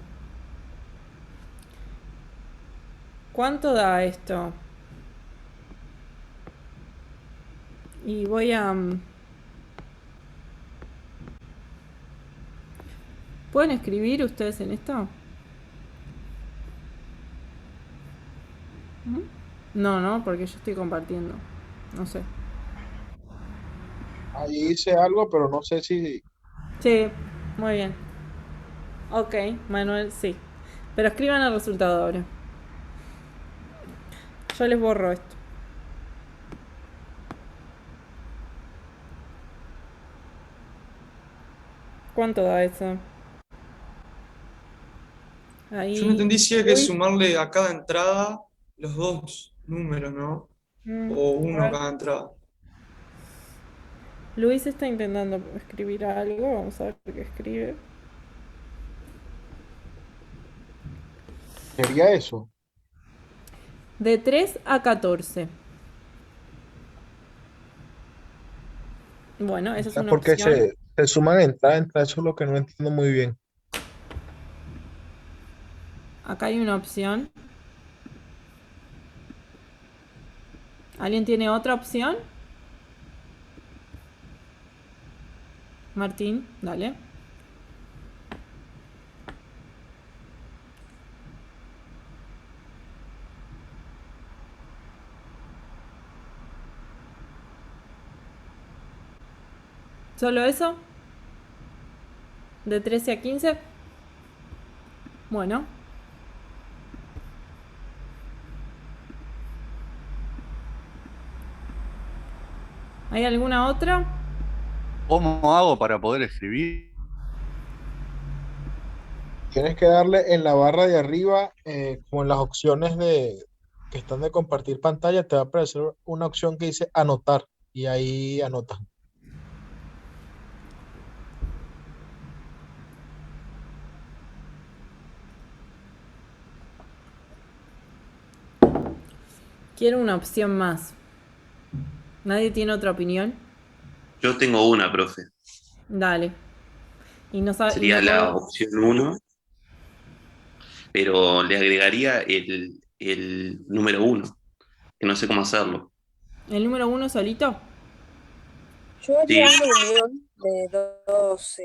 ¿Cuánto da esto? Y voy a... ¿Pueden escribir ustedes en esto? No, porque yo estoy compartiendo. No sé. Ahí hice algo, pero no sé si. Sí, muy bien. Ok, Manuel, sí. Pero escriban el resultado ahora. Yo les borro esto. ¿Cuánto da eso? Yo no Ahí. entendí si hay que Uy. sumarle a cada entrada los dos números, ¿no? O A uno a ver. cada entrada. Luis está intentando escribir algo. Vamos a ver qué escribe. Sería eso. De 3 a 14. Bueno, esa O es sea, una porque opción. se suman entrada, entrada, eso es lo que no entiendo muy bien. Acá hay una opción. ¿Alguien tiene otra opción? Martín, dale. ¿Solo eso? ¿De 13 a 15? Bueno. ¿Hay alguna otra? ¿Cómo hago para poder escribir? Tienes que darle en la barra de arriba, como en las opciones que están de compartir pantalla, te va a aparecer una opción que dice anotar y ahí anotas. Quiero una opción más. ¿Nadie tiene otra opinión? Yo tengo una, profe. Dale. Y no sabe, y Sería no la podés. opción 1, pero le agregaría el número 1, que no sé cómo hacerlo. ¿El número 1 solito? Yo Sí, haría una unión de dos,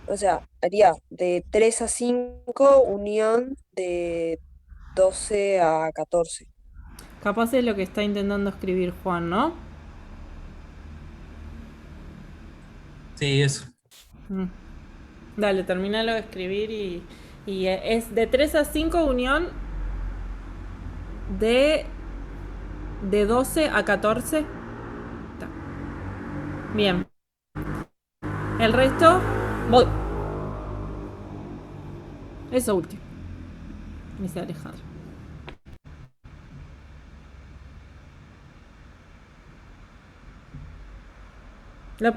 o sea, haría de 3 a 5, unión de 12 a 14. Capaz es lo que está intentando escribir Juan, ¿no? Sí, eso. Mm. Dale, terminalo de escribir y es de 3 a 5 unión de, de 12 a 14. Está. Bien. El resto, voy. Eso último. Dice Alejandro.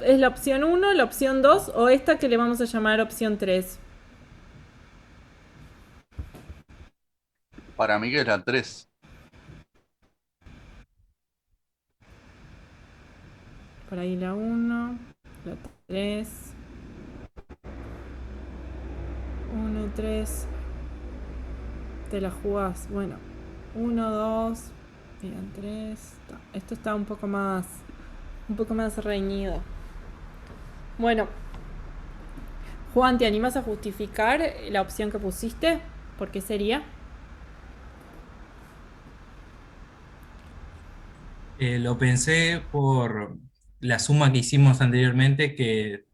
¿Es la opción 1, la opción 2 o esta que le vamos a llamar opción 3? Para mí que es la 3. Por ahí la 1, la 3. 1, 3. Te la jugás. Bueno, 1, 2. Bien, 3. Esto está un poco más reñido. Bueno, Juan, ¿te animas a justificar la opción que pusiste? ¿Por qué sería? Lo pensé por la suma que hicimos anteriormente, que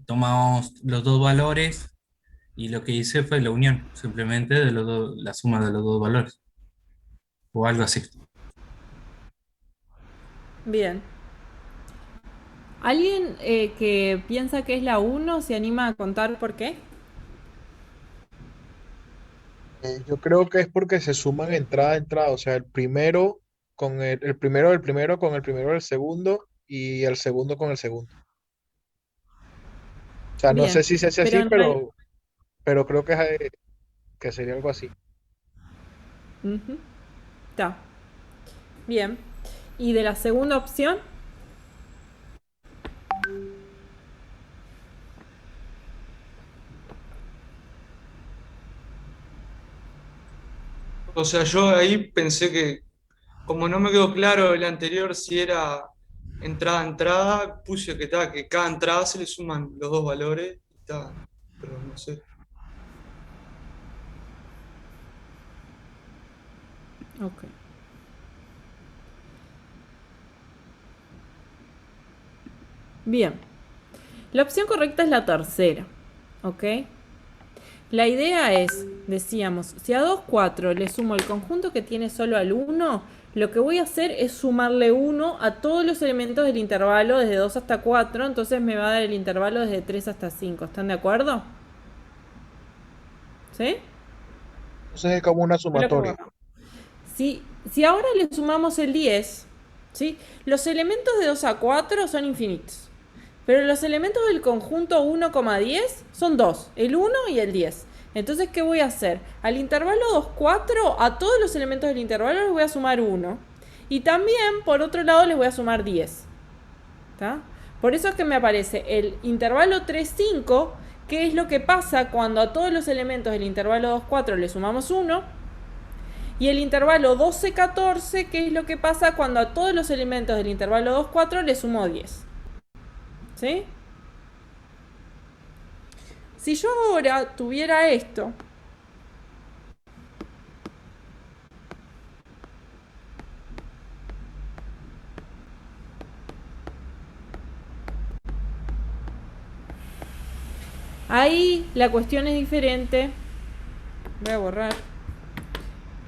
tomamos los dos valores y lo que hice fue la unión, simplemente de la suma de los dos valores, o algo así. Bien. ¿Alguien que piensa que es la 1 se anima a contar por qué? Yo creo que es porque se suman entrada a entrada, o sea, el primero con el primero del primero con el primero del segundo y el segundo con el segundo. O sea, no sé Bien. si se hace Pero así, en realidad... pero creo que sería algo así. Está. Bien. ¿Y de la segunda opción? O sea, yo ahí pensé que, como no me quedó claro el anterior si era entrada a entrada, puse que cada entrada se le suman los dos valores y está, pero no sé. Ok. Bien. La opción correcta es la tercera. ¿Ok? La idea es, decíamos, si a 2, 4 le sumo el conjunto que tiene solo al 1, lo que voy a hacer es sumarle 1 a todos los elementos del intervalo desde 2 hasta 4, entonces me va a dar el intervalo desde 3 hasta 5. ¿Están de acuerdo? ¿Sí? Entonces es como una Espero que sumatoria. bueno. Si ahora le sumamos el 10, ¿sí? Los elementos de 2 a 4 son infinitos. Pero los elementos del conjunto 1,10 son 2, el 1 y el 10. Entonces, ¿qué voy a hacer? Al intervalo 2, 4, a todos los elementos del intervalo les voy a sumar 1. Y también, por otro lado, les voy a sumar 10. ¿Está? Por eso es que me aparece el intervalo 3, 5, que es lo que pasa cuando a todos los elementos del intervalo 2, 4 le sumamos 1. Y el intervalo 12, 14, que es lo que pasa cuando a todos los elementos del intervalo 2, 4 le sumo 10. ¿Sí? Si yo ahora tuviera esto, ahí la cuestión es diferente. Voy a borrar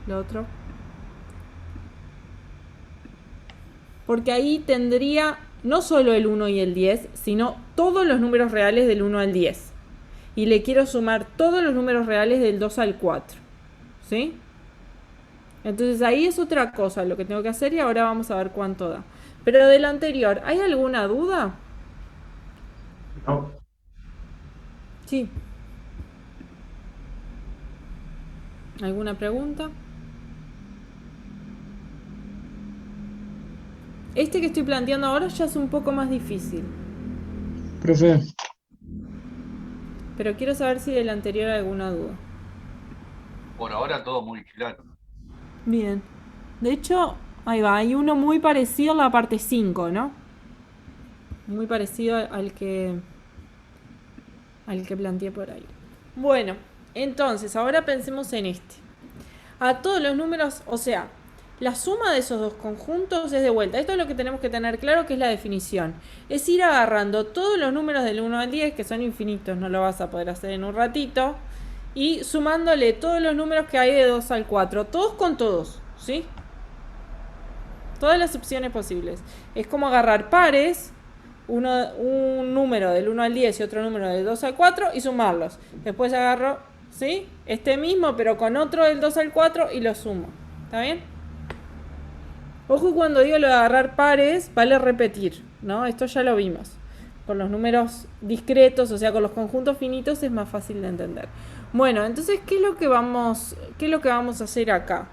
lo otro. Porque ahí tendría no solo el 1 y el 10, sino todos los números reales del 1 al 10. Y le quiero sumar todos los números reales del 2 al 4. ¿Sí? Entonces ahí es otra cosa lo que tengo que hacer y ahora vamos a ver cuánto da. Pero de lo anterior, ¿hay alguna duda? No. Sí. ¿Alguna pregunta? Este que estoy planteando ahora ya es un poco más difícil. Profe, Pero quiero saber si del anterior hay alguna duda. Por ahora todo muy claro. Bien. De hecho, ahí va, hay uno muy parecido en la parte 5, ¿no? Muy parecido al que planteé por ahí. Bueno, entonces, ahora pensemos en este. A todos los números, o sea, la suma de esos dos conjuntos es de vuelta. Esto es lo que tenemos que tener claro, que es la definición. Es ir agarrando todos los números del 1 al 10, que son infinitos, no lo vas a poder hacer en un ratito, y sumándole todos los números que hay de 2 al 4. Todos con todos, ¿sí? Todas las opciones posibles. Es como agarrar pares, un número del 1 al 10 y otro número del 2 al 4 y sumarlos. Después agarro, ¿sí? Este mismo, pero con otro del 2 al 4 y lo sumo. ¿Está bien? Ojo, cuando digo lo de agarrar pares, vale repetir, ¿no? Esto ya lo vimos. Con los números discretos, o sea, con los conjuntos finitos es más fácil de entender. Bueno, entonces, ¿qué es lo que vamos a hacer acá?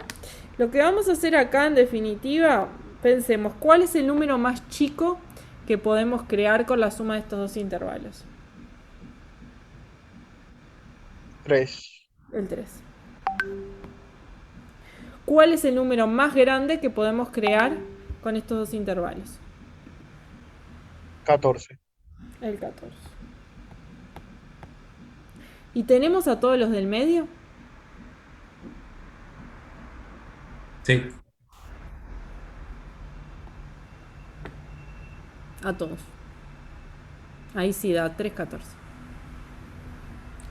Lo que vamos a hacer acá, en definitiva, pensemos, ¿cuál es el número más chico que podemos crear con la suma de estos dos intervalos? 3. El 3. ¿Cuál es el número más grande que podemos crear con estos dos intervalos? 14. El 14. ¿Y tenemos a todos los del medio? Sí. A todos. Ahí sí da 3, 14.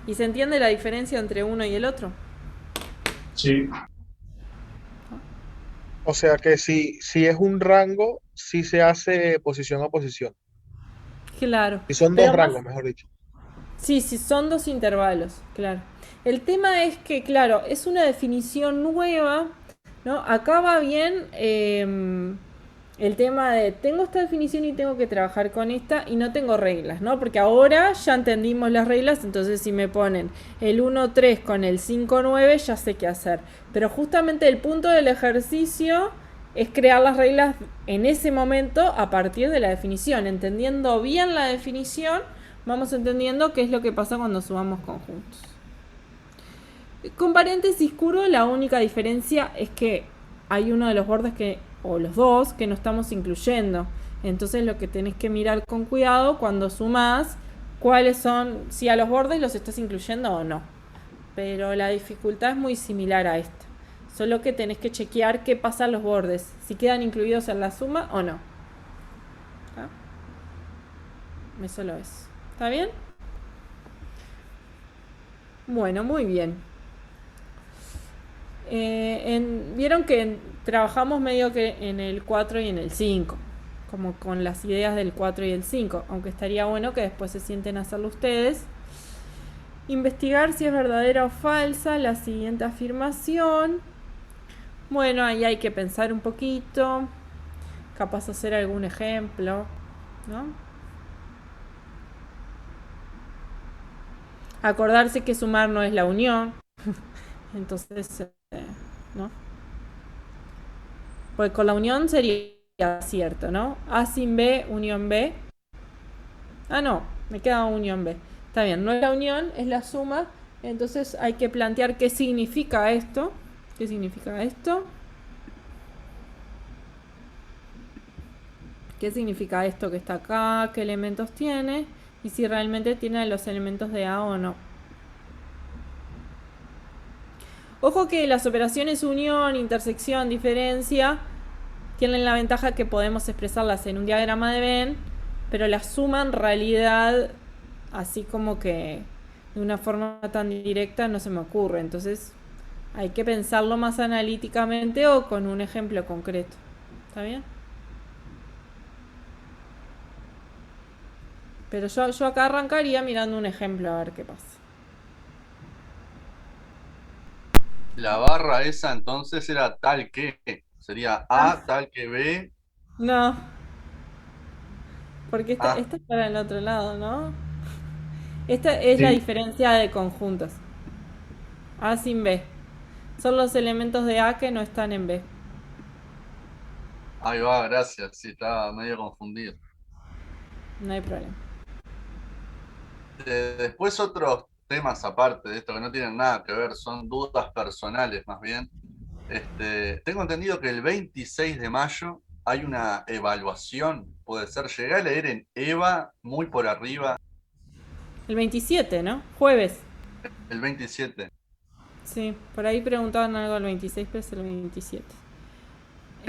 ¿Y se entiende la diferencia entre uno y el otro? Sí. O sea que si es un rango, sí se hace posición a posición. Claro. Si son dos rangos, mejor dicho. Sí, son dos intervalos, claro. El tema es que, claro, es una definición nueva, ¿no? Acá va bien el tema de tengo esta definición y tengo que trabajar con esta y no tengo reglas, ¿no? Porque ahora ya entendimos las reglas, entonces si me ponen el 1,3 con el 5,9 ya sé qué hacer. Pero justamente el punto del ejercicio es crear las reglas en ese momento a partir de la definición. Entendiendo bien la definición, vamos entendiendo qué es lo que pasa cuando sumamos conjuntos. Con paréntesis curvo, la única diferencia es que hay uno de los bordes o los dos, que no estamos incluyendo. Entonces lo que tenés que mirar con cuidado cuando sumás, cuáles son, si a los bordes los estás incluyendo o no. Pero la dificultad es muy similar a esta. Solo que tenés que chequear qué pasa a los bordes, si quedan incluidos en la suma o no. ¿Ah? Eso lo es. ¿Está bien? Bueno, muy bien. Vieron que trabajamos medio que en el 4 y en el 5, como con las ideas del 4 y el 5, aunque estaría bueno que después se sienten a hacerlo ustedes. Investigar si es verdadera o falsa la siguiente afirmación. Bueno, ahí hay que pensar un poquito, capaz hacer algún ejemplo, ¿no? Acordarse que sumar no es la unión. Entonces, ¿no? Pues con la unión sería cierto, ¿no? A sin B, unión B. Ah, no, me queda unión B. Está bien, no es la unión, es la suma. Entonces hay que plantear qué significa esto. ¿Qué significa esto? ¿Qué significa esto que está acá? ¿Qué elementos tiene? Y si realmente tiene los elementos de A o no. Ojo que las operaciones unión, intersección, diferencia tienen la ventaja que podemos expresarlas en un diagrama de Venn, pero la suma en realidad, así como que de una forma tan directa, no se me ocurre. Entonces hay que pensarlo más analíticamente o con un ejemplo concreto. ¿Está bien? Pero yo acá arrancaría mirando un ejemplo a ver qué pasa. La barra esa entonces era tal que. Sería A tal que B. No, porque esta Ah, es para el otro lado, ¿no? Esta es la sí. diferencia de conjuntos. A sin B. Son los elementos de A que no están en B. Ahí va, gracias. Sí, estaba medio confundido. No hay problema. Después otros temas aparte de esto que no tienen nada que ver, son dudas personales más bien. Tengo entendido que el 26 de mayo hay una evaluación, puede ser, llegué a leer en EVA muy por arriba El 27, ¿no? Jueves. el 27. Sí, por ahí preguntaban algo el 26, pero es el 27.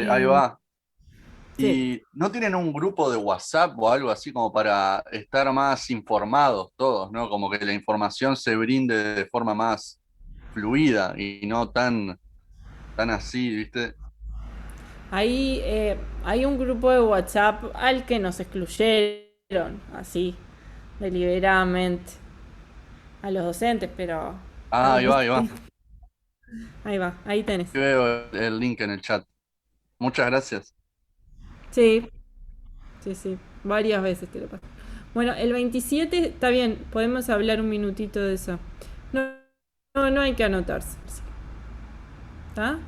Ahí va. Sí. ¿Y no tienen un grupo de WhatsApp o algo así como para estar más informados todos, ¿no? Como que la información se brinde de forma más fluida y no tan así, ¿viste? Ahí hay un grupo de WhatsApp al que nos excluyeron, así, deliberadamente, a los docentes, pero... Ah, ahí va, ahí va. Ahí va, ahí tenés. Veo el link en el chat. Muchas gracias. Sí, sí, varias veces te lo paso. Bueno, el 27 está bien, podemos hablar un minutito de eso. No hay que anotarse. ¿Está?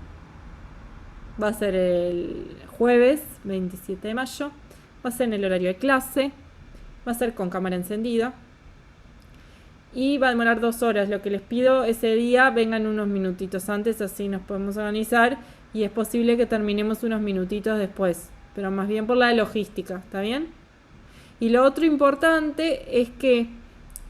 Va a ser el jueves 27 de mayo. Va a ser en el horario de clase. Va a ser con cámara encendida. Y va a demorar 2 horas. Lo que les pido ese día, vengan unos minutitos antes, así nos podemos organizar. Y es posible que terminemos unos minutitos después. Pero más bien por la logística, ¿está bien? Y lo otro importante es que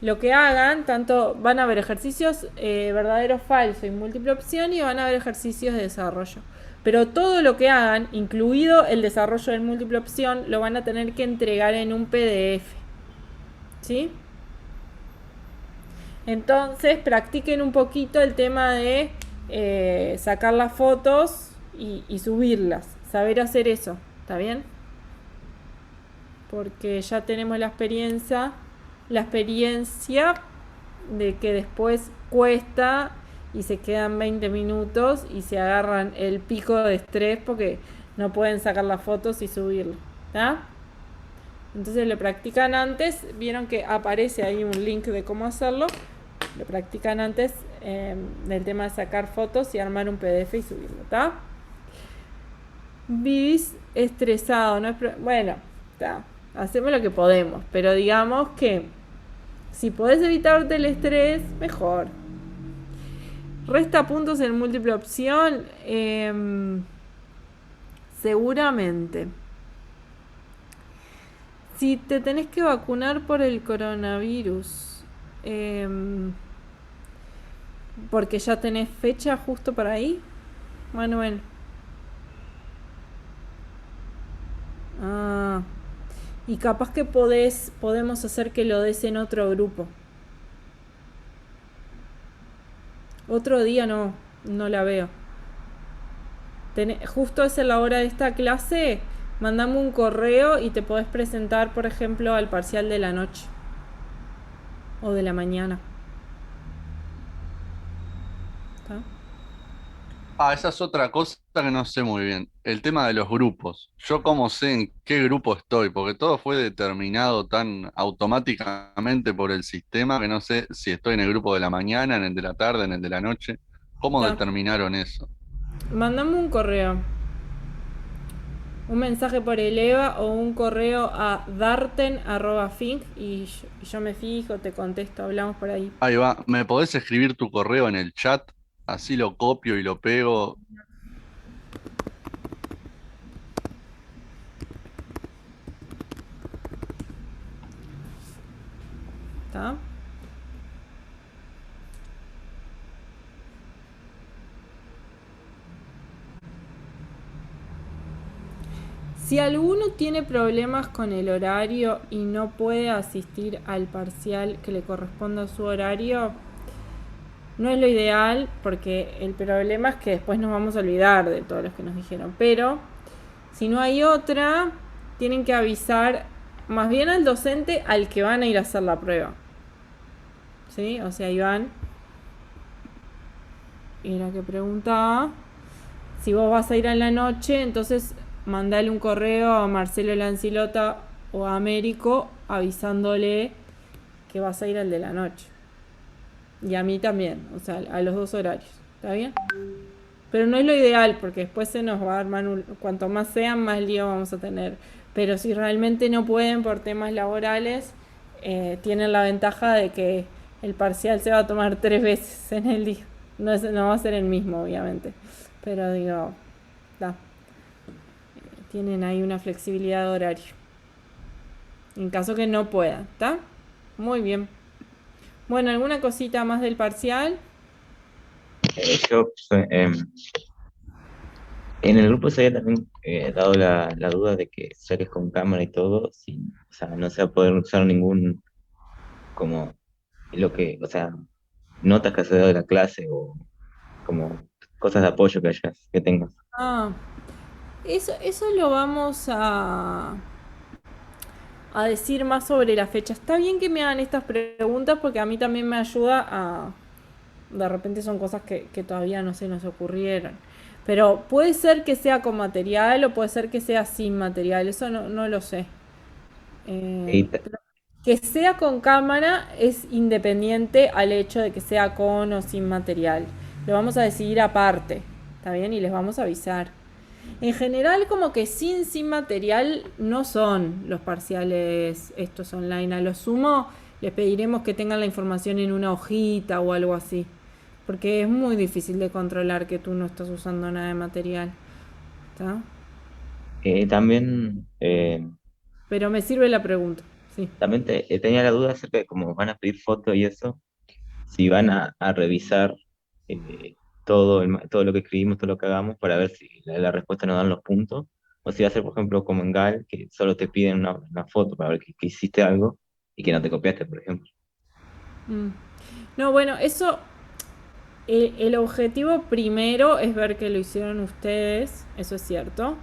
lo que hagan, tanto van a haber ejercicios verdadero, falso y múltiple opción, y van a haber ejercicios de desarrollo. Pero todo lo que hagan, incluido el desarrollo de múltiple opción, lo van a tener que entregar en un PDF. ¿Sí? Entonces practiquen un poquito el tema de sacar las fotos y subirlas. Saber hacer eso. ¿Está bien? Porque ya tenemos la experiencia de que después cuesta y se quedan 20 minutos y se agarran el pico de estrés porque no pueden sacar las fotos y subirlo. ¿Está? Entonces lo practican antes, vieron que aparece ahí un link de cómo hacerlo, lo practican antes del tema de sacar fotos y armar un PDF y subirlo, ¿está? Vivís estresado, no es bueno, está, hacemos lo que podemos, pero digamos que si podés evitarte el estrés, mejor. Resta puntos en múltiple opción, seguramente. Si te tenés que vacunar por el coronavirus, porque ya tenés fecha justo para ahí, Manuel. Ah, y capaz que podemos hacer que lo des en otro grupo. Otro día no la veo. justo es la hora de esta clase, mandame un correo y te podés presentar, por ejemplo, al parcial de la noche o de la mañana. ¿Está? Esa es otra cosa que no sé muy bien. El tema de los grupos. Yo cómo sé en qué grupo estoy, porque todo fue determinado tan automáticamente por el sistema que no sé si estoy en el grupo de la mañana, en el de la tarde, en el de la noche. ¿Cómo Está. determinaron eso? Mandame un correo, un mensaje por el EVA o un correo a darten@finc y yo me fijo, te contesto, hablamos por ahí. Ahí va. ¿Me podés escribir tu correo en el chat? Así lo copio y lo pego. ¿Está? Si alguno tiene problemas con el horario y no puede asistir al parcial que le corresponda a su horario, no es lo ideal porque el problema es que después nos vamos a olvidar de todos los que nos dijeron. Pero si no hay otra, tienen que avisar más bien al docente al que van a ir a hacer la prueba. ¿Sí? O sea, Iván era que preguntaba. Si vos vas a ir en la noche, entonces mandale un correo a Marcelo Lancilota o a Américo avisándole que vas a ir al de la noche. Y a mí también, o sea, a los dos horarios. ¿Está bien? Pero no es lo ideal porque después se nos va a armar cuanto más sean, más lío vamos a tener. Pero si realmente no pueden por temas laborales, tienen la ventaja de que el parcial se va a tomar 3 veces en el día. No va a ser el mismo, obviamente. Pero digo, tienen ahí una flexibilidad de horario. En caso que no puedan, ¿está? Muy bien. Bueno, ¿alguna cosita más del parcial? Yo, en el grupo se había también dado la duda de que ya que es con cámara y todo, o sea, no se va a poder usar ningún, como, o sea, notas que has dado de la clase o como cosas de apoyo que tengas. Ah, eso lo vamos a decir más sobre la fecha. Está bien que me hagan estas preguntas porque a mí también me ayuda a... De repente son cosas que todavía no se nos ocurrieron. Pero puede ser que sea con material o puede ser que sea sin material. Eso no lo sé. Pero que sea con cámara es independiente al hecho de que sea con o sin material. Lo vamos a decidir aparte. ¿Está bien? Y les vamos a avisar. En general, como que sin material no son los parciales estos online. A lo sumo, les pediremos que tengan la información en una hojita o algo así. Porque es muy difícil de controlar que tú no estás usando nada de material. ¿Está? También, Pero me sirve la pregunta. Sí. también tenía la duda acerca de cómo van a pedir fotos y eso, si van a revisar todo lo que escribimos, todo lo que hagamos, para ver si la respuesta nos dan los puntos, o si va a ser, por ejemplo, como en GAL, que solo te piden una foto para ver que hiciste algo y que no te copiaste, por ejemplo. No, bueno, eso... El objetivo primero es ver que lo hicieron ustedes, eso es cierto.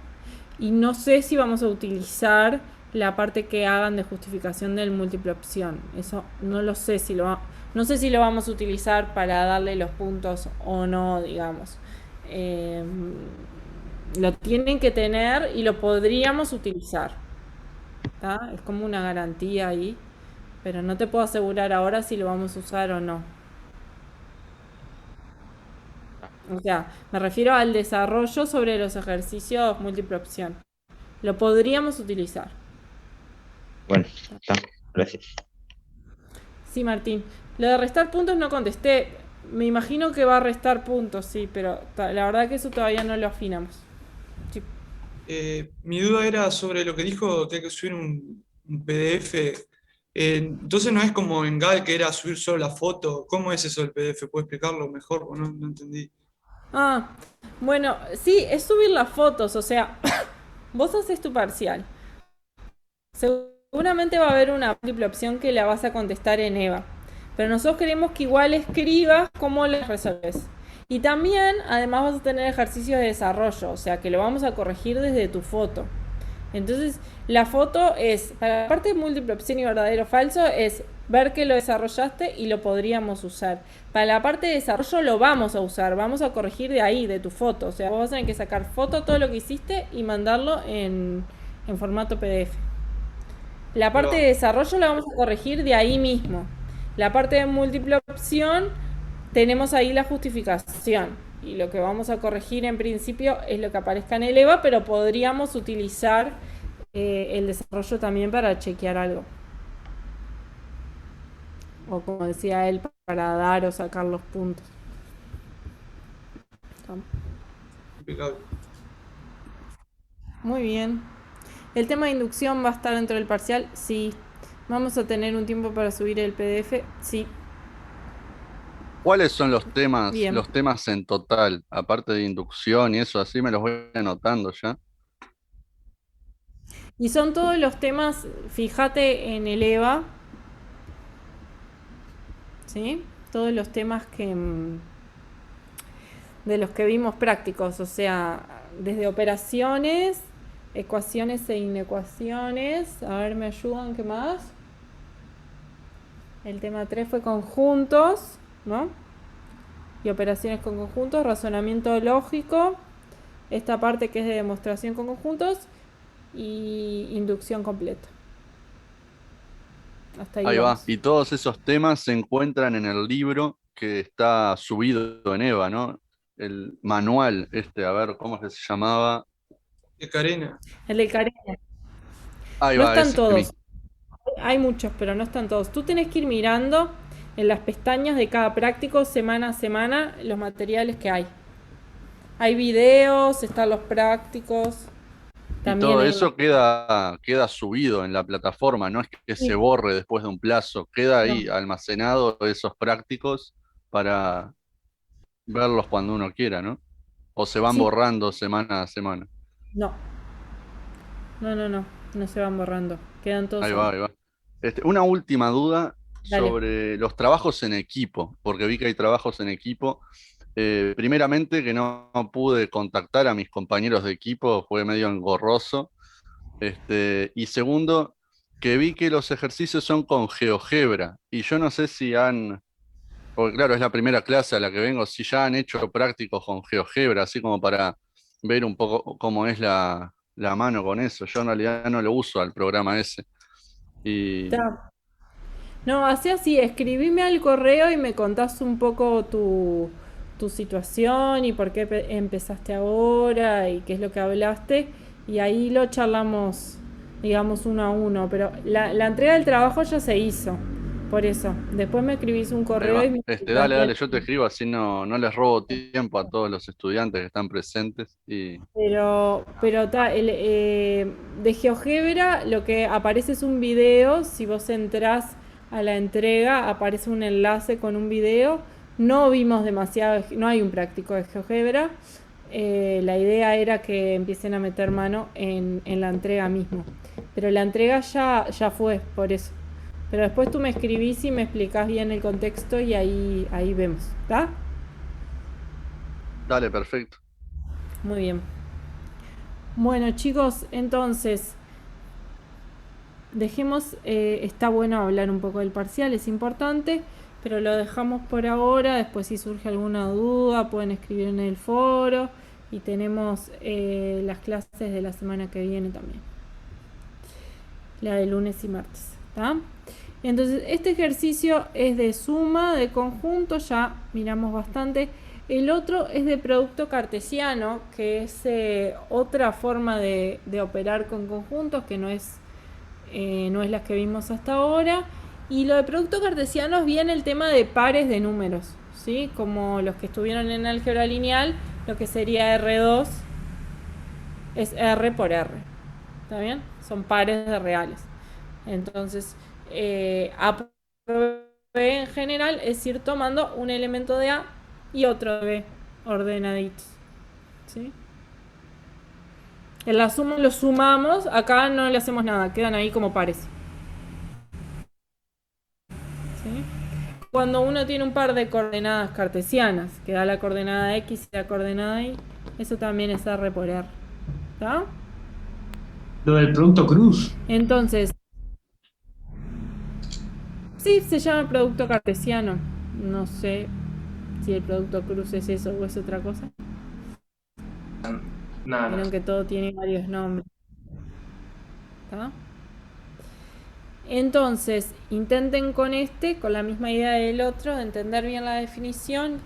Y no sé si vamos a utilizar la parte que hagan de justificación del múltiple opción. Eso no lo sé si no sé si lo vamos a utilizar para darle los puntos o no, digamos. Lo tienen que tener y lo podríamos utilizar. ¿Tá? Es como una garantía ahí. Pero no te puedo asegurar ahora si lo vamos a usar o no. O sea, me refiero al desarrollo sobre los ejercicios múltiple opción. Lo podríamos utilizar. Bueno, está. Gracias. Sí, Martín. Lo de restar puntos no contesté. Me imagino que va a restar puntos, sí, pero la verdad que eso todavía no lo afinamos. Sí. Mi duda era sobre lo que dijo que hay que subir un PDF. Entonces no es como en GAL que era subir solo la foto. ¿Cómo es eso del PDF? ¿Puedo explicarlo mejor? No entendí. Bueno, sí, es subir las fotos, o sea, vos haces tu parcial. Seguramente va a haber una múltiple opción que la vas a contestar en EVA. Pero nosotros queremos que igual escribas cómo las resolves. Y también, además, vas a tener ejercicios de desarrollo, o sea que lo vamos a corregir desde tu foto. Entonces, la foto es, para la parte de múltiple opción y verdadero o falso, es ver que lo desarrollaste y lo podríamos usar. Para la parte de desarrollo lo vamos a usar, vamos a corregir de ahí, de tu foto. O sea, vos vas a tener que sacar foto todo lo que hiciste y mandarlo en formato PDF. La parte de desarrollo la vamos a corregir de ahí mismo. La parte de múltiple opción, tenemos ahí la justificación. Y lo que vamos a corregir en principio es lo que aparezca en el EVA, pero podríamos utilizar el desarrollo también para chequear algo. O como decía él, para dar o sacar los puntos. Impecable. Muy bien. ¿El tema de inducción va a estar dentro del parcial? Sí. ¿Vamos a tener un tiempo para subir el PDF? Sí. ¿Cuáles son los Bien. temas en total? Aparte de inducción y eso, así me los voy anotando ya. Y son todos los temas, fíjate en el EVA, ¿sí? Todos los temas de los que vimos prácticos, o sea, desde operaciones, ecuaciones e inecuaciones. A ver, ¿me ayudan? ¿Qué más? El tema 3 fue conjuntos, ¿no? Y operaciones con conjuntos, razonamiento lógico, esta parte que es de demostración con conjuntos y inducción completa. Hasta ahí Ahí va. vamos. Y todos esos temas se encuentran en el libro que está subido en EVA, ¿no? El manual, a ver, ¿cómo es que se llamaba? De Carena. El de Carena. Ahí No va, están ese todos. mismo. Hay muchos, pero no están todos. Tú tenés que ir mirando en las pestañas de cada práctico, semana a semana, los materiales que hay. Hay videos, están los prácticos. Y También todo hay eso queda subido en la plataforma, no es que Sí. se borre después de un plazo, queda ahí No. almacenado esos prácticos para verlos cuando uno quiera, ¿no? O se van Sí. borrando semana a semana. No. No se van borrando. Quedan todos Ahí va, ahí. ahí va. Una última duda Dale. sobre los trabajos en equipo, porque vi que hay trabajos en equipo. Primeramente, que no pude contactar a mis compañeros de equipo, fue medio engorroso. Y segundo, que vi que los ejercicios son con GeoGebra, y yo no sé si porque claro, es la primera clase a la que vengo, si ya han hecho prácticos con GeoGebra, así como para ver un poco cómo es la mano con eso. Yo en realidad no lo uso al programa ese. Y Está. No, así, escribime al correo y me contás un poco tu situación y por qué empezaste ahora y qué es lo que hablaste. Y ahí lo charlamos, digamos, uno a uno. Pero la entrega del trabajo ya se hizo. Por eso. Después me escribís un ahí correo y va. me explicás Dale, bien. dale, yo te escribo, así no les robo tiempo a todos los estudiantes que están presentes. Y Pero de GeoGebra lo que aparece es un video. Si vos entrás a la entrega, aparece un enlace con un video. No vimos demasiado, no hay un práctico de GeoGebra. La idea era que empiecen a meter mano en la entrega mismo. Pero la entrega ya fue, por eso. Pero después tú me escribís y me explicás bien el contexto y ahí vemos, ¿está? dale, perfecto. Muy bien. Bueno, chicos, entonces dejemos, está bueno hablar un poco del parcial, es importante, pero lo dejamos por ahora. Después si surge alguna duda pueden escribir en el foro y tenemos las clases de la semana que viene también, la de lunes y martes, ¿está? Entonces este ejercicio es de suma de conjunto, ya miramos bastante. El otro es de producto cartesiano, que es otra forma de operar con conjuntos, que no es la que vimos hasta ahora. Y lo de producto cartesiano es bien el tema de pares de números, ¿sí? Como los que estuvieron en álgebra lineal, lo que sería R2 es R por R, ¿está bien? Son pares de reales. Entonces, A por B en general es ir tomando un elemento de A y otro de B ordenaditos, ¿sí? En la suma los sumamos, acá no le hacemos nada, quedan ahí como pares, ¿sí? cuando uno tiene un par de coordenadas cartesianas, que da la coordenada X y la coordenada Y, eso también es R por R. ¿Está? Lo del producto cruz. Entonces, sí, se llama producto cartesiano. No sé si el producto cruz es eso o es otra cosa. Nada. Vieron que todo tiene varios nombres. ¿Está? Entonces, intenten con la misma idea del otro, de entender bien la definición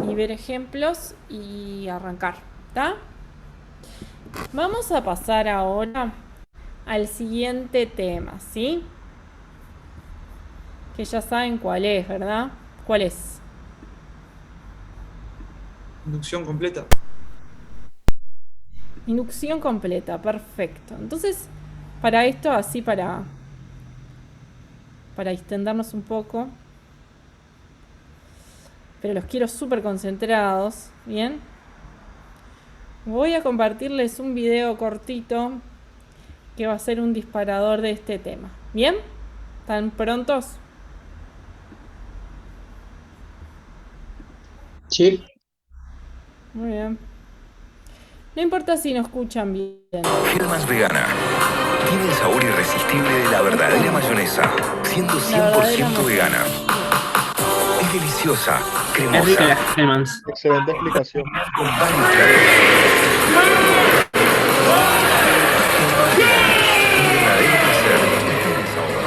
y ver ejemplos y arrancar. ¿Está? Vamos a pasar ahora al siguiente tema, ¿sí? Que ya saben cuál es, ¿verdad? ¿Cuál es? Inducción completa. Inducción completa, perfecto. Entonces, para esto, así para distendernos un poco, pero los quiero súper concentrados, ¿bien? Voy a compartirles un video cortito que va a ser un disparador de este tema. ¿Bien? ¿Están prontos? Sí. Muy bien. No importa si no escuchan bien. Hellmann's Vegana. Tiene el sabor irresistible de la verdadera mayonesa, siendo 100% vegana. Es deliciosa, Es rica la cremosa, Hellmann's. Excelente explicación. con varios claros. Un verdadero placer. Tiene sabor.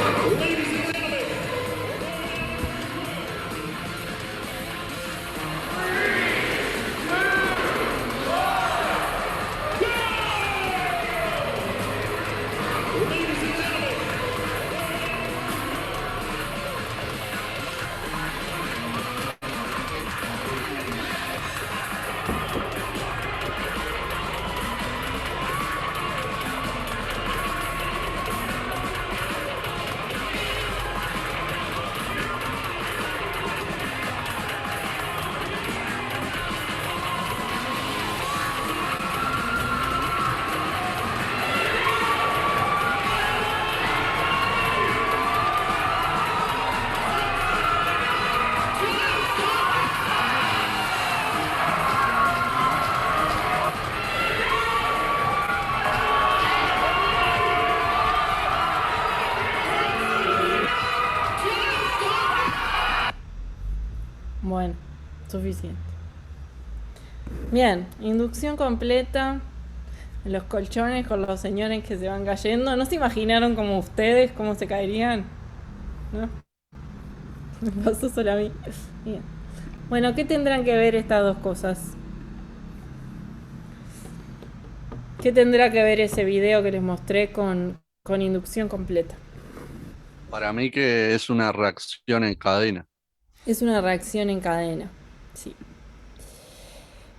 Bueno, suficiente. Bien, inducción completa. Los colchones con los señores que se van cayendo. ¿No se imaginaron como ustedes cómo se caerían? ¿No? Me pasó solo a mí. Bien. Bueno, ¿qué tendrán que ver estas dos cosas? ¿Qué tendrá que ver ese video que les mostré con inducción completa? Para mí que es una reacción en cadena. Es una reacción en cadena. Sí.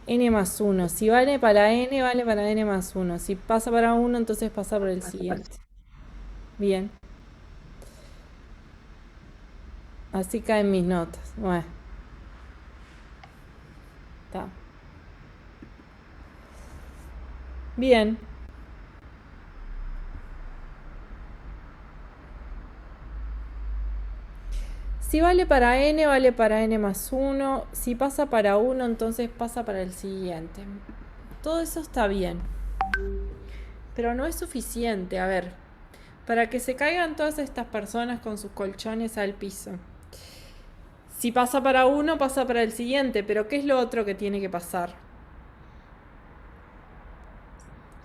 N más 1. Si vale para N, vale para N más 1. Si pasa para 1, entonces pasa por el siguiente. Bien. Así caen mis notas. Bueno. Está. Bien. Si vale para N más 1. Si pasa para 1, entonces pasa para el siguiente. Todo eso está bien. Pero no es suficiente. A ver, para que se caigan todas estas personas con sus colchones al piso. Si pasa para 1, pasa para el siguiente. Pero ¿qué es lo otro que tiene que pasar?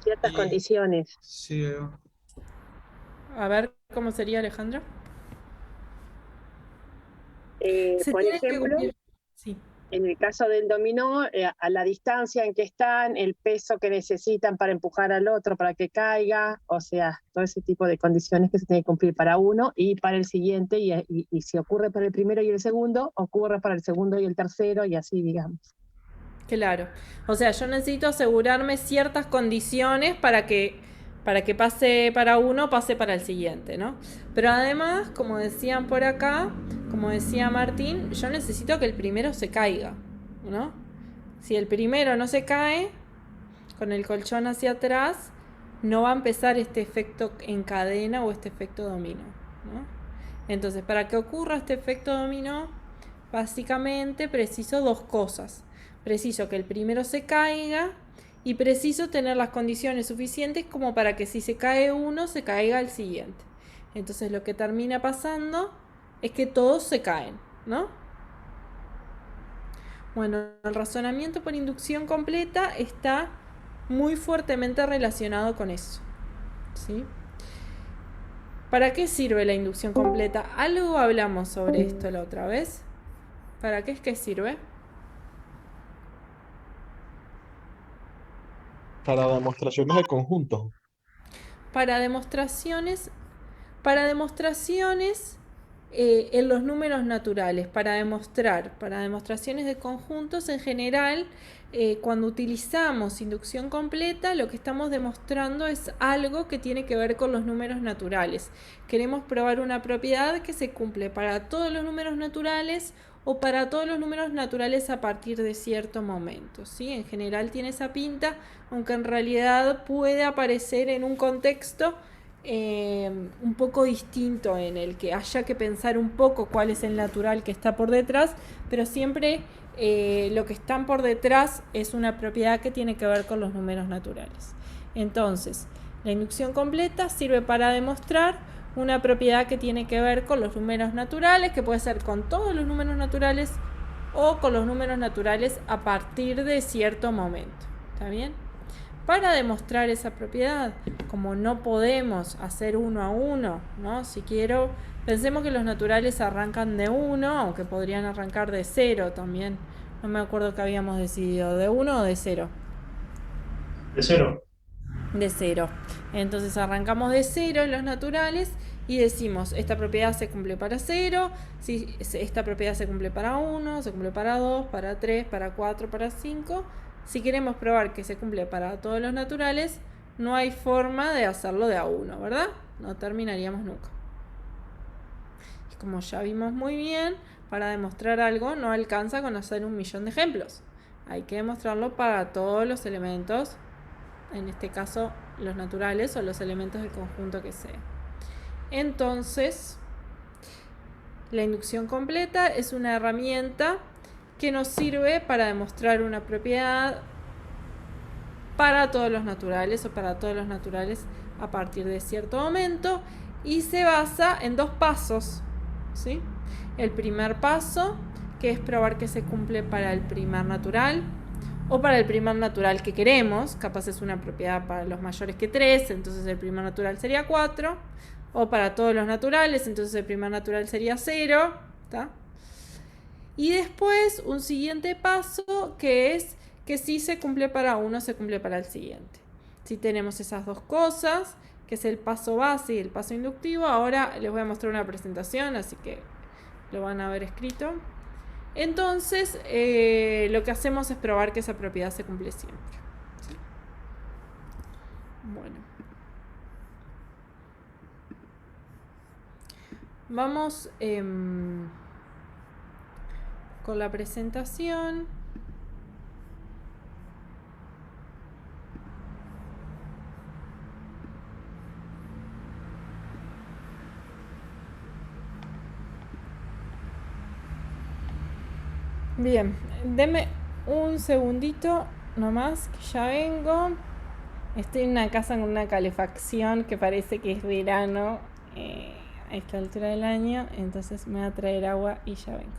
Ciertas condiciones. Sí, A ver, ¿cómo sería, Alejandra? Se Por tiene que ejemplo, cumplir. Sí. en el caso del dominó, a la distancia en que están, el peso que necesitan para empujar al otro para que caiga, o sea, todo ese tipo de condiciones que se tiene que cumplir para uno y para el siguiente, y si ocurre para el primero y el segundo, ocurre para el segundo y el tercero, y así, digamos. Claro. O sea, yo necesito asegurarme ciertas condiciones para que pase para uno, pase para el siguiente, ¿no? Pero además, como decían por acá, como decía Martín, yo necesito que el primero se caiga, ¿no? Si el primero no se cae, con el colchón hacia atrás, no va a empezar este efecto en cadena o este efecto dominó, ¿no? Entonces, para que ocurra este efecto dominó, Básicamente preciso dos cosas. Preciso que el primero se caiga y preciso tener las condiciones suficientes como para que si se cae uno, se caiga el siguiente. Entonces lo que termina pasando es que todos se caen, ¿no? Bueno, el razonamiento por inducción completa está muy fuertemente relacionado con eso, ¿sí? ¿Para qué sirve la inducción completa? Algo hablamos sobre esto la otra vez. ¿Para qué es que sirve? Para demostraciones de conjuntos. Para demostraciones, para demostraciones en los números naturales, para demostraciones de conjuntos en general, cuando utilizamos inducción completa, lo que estamos demostrando es algo que tiene que ver con los números naturales. Queremos probar una propiedad que se cumple para todos los números naturales o para todos los números naturales a partir de cierto momento, ¿sí? En general tiene esa pinta, aunque en realidad puede aparecer en un contexto un poco distinto en el que haya que pensar un poco cuál es el natural que está por detrás, pero siempre lo que están por detrás es una propiedad que tiene que ver con los números naturales. Entonces, la inducción completa sirve para demostrar una propiedad que tiene que ver con los números naturales, que puede ser con todos los números naturales o con los números naturales a partir de cierto momento. ¿Está bien? Para demostrar esa propiedad, como no podemos hacer uno a uno, ¿no? Si quiero, pensemos que los naturales arrancan de 1, aunque podrían arrancar de 0 también. No me acuerdo que habíamos decidido, ¿de 1 o de 0? De 0. De 0. Entonces arrancamos de 0 en los naturales y decimos, esta propiedad se cumple para 0, si esta propiedad se cumple para 1, se cumple para 2, para 3, para 4, para 5. Si queremos probar que se cumple para todos los naturales, no hay forma de hacerlo de a 1, ¿verdad? No terminaríamos nunca. Y como ya vimos muy bien, para demostrar algo no alcanza con hacer 1.000.000 de ejemplos. Hay que demostrarlo para todos los elementos, en este caso los naturales o los elementos del conjunto que sea. Entonces, la inducción completa es una herramienta que nos sirve para demostrar una propiedad para todos los naturales o para todos los naturales a partir de cierto momento y se basa en dos pasos, ¿sí? El primer paso, que es probar que se cumple para el primer natural o para el primer natural que queremos, capaz es una propiedad para los mayores que 3, entonces el primer natural sería 4, o para todos los naturales, entonces el primer natural sería 0, ¿tá? Y después un siguiente paso que es que si se cumple para uno, se cumple para el siguiente. Si tenemos esas dos cosas, que es el paso base y el paso inductivo, ahora les voy a mostrar una presentación, así que lo van a ver escrito. Entonces, lo que hacemos es probar que esa propiedad se cumple siempre. ¿Sí? Bueno. Vamos con la presentación. Bien, deme un segundito nomás, que ya vengo. Estoy en una casa con una calefacción que parece que es verano a esta altura del año, entonces me voy a traer agua y ya vengo.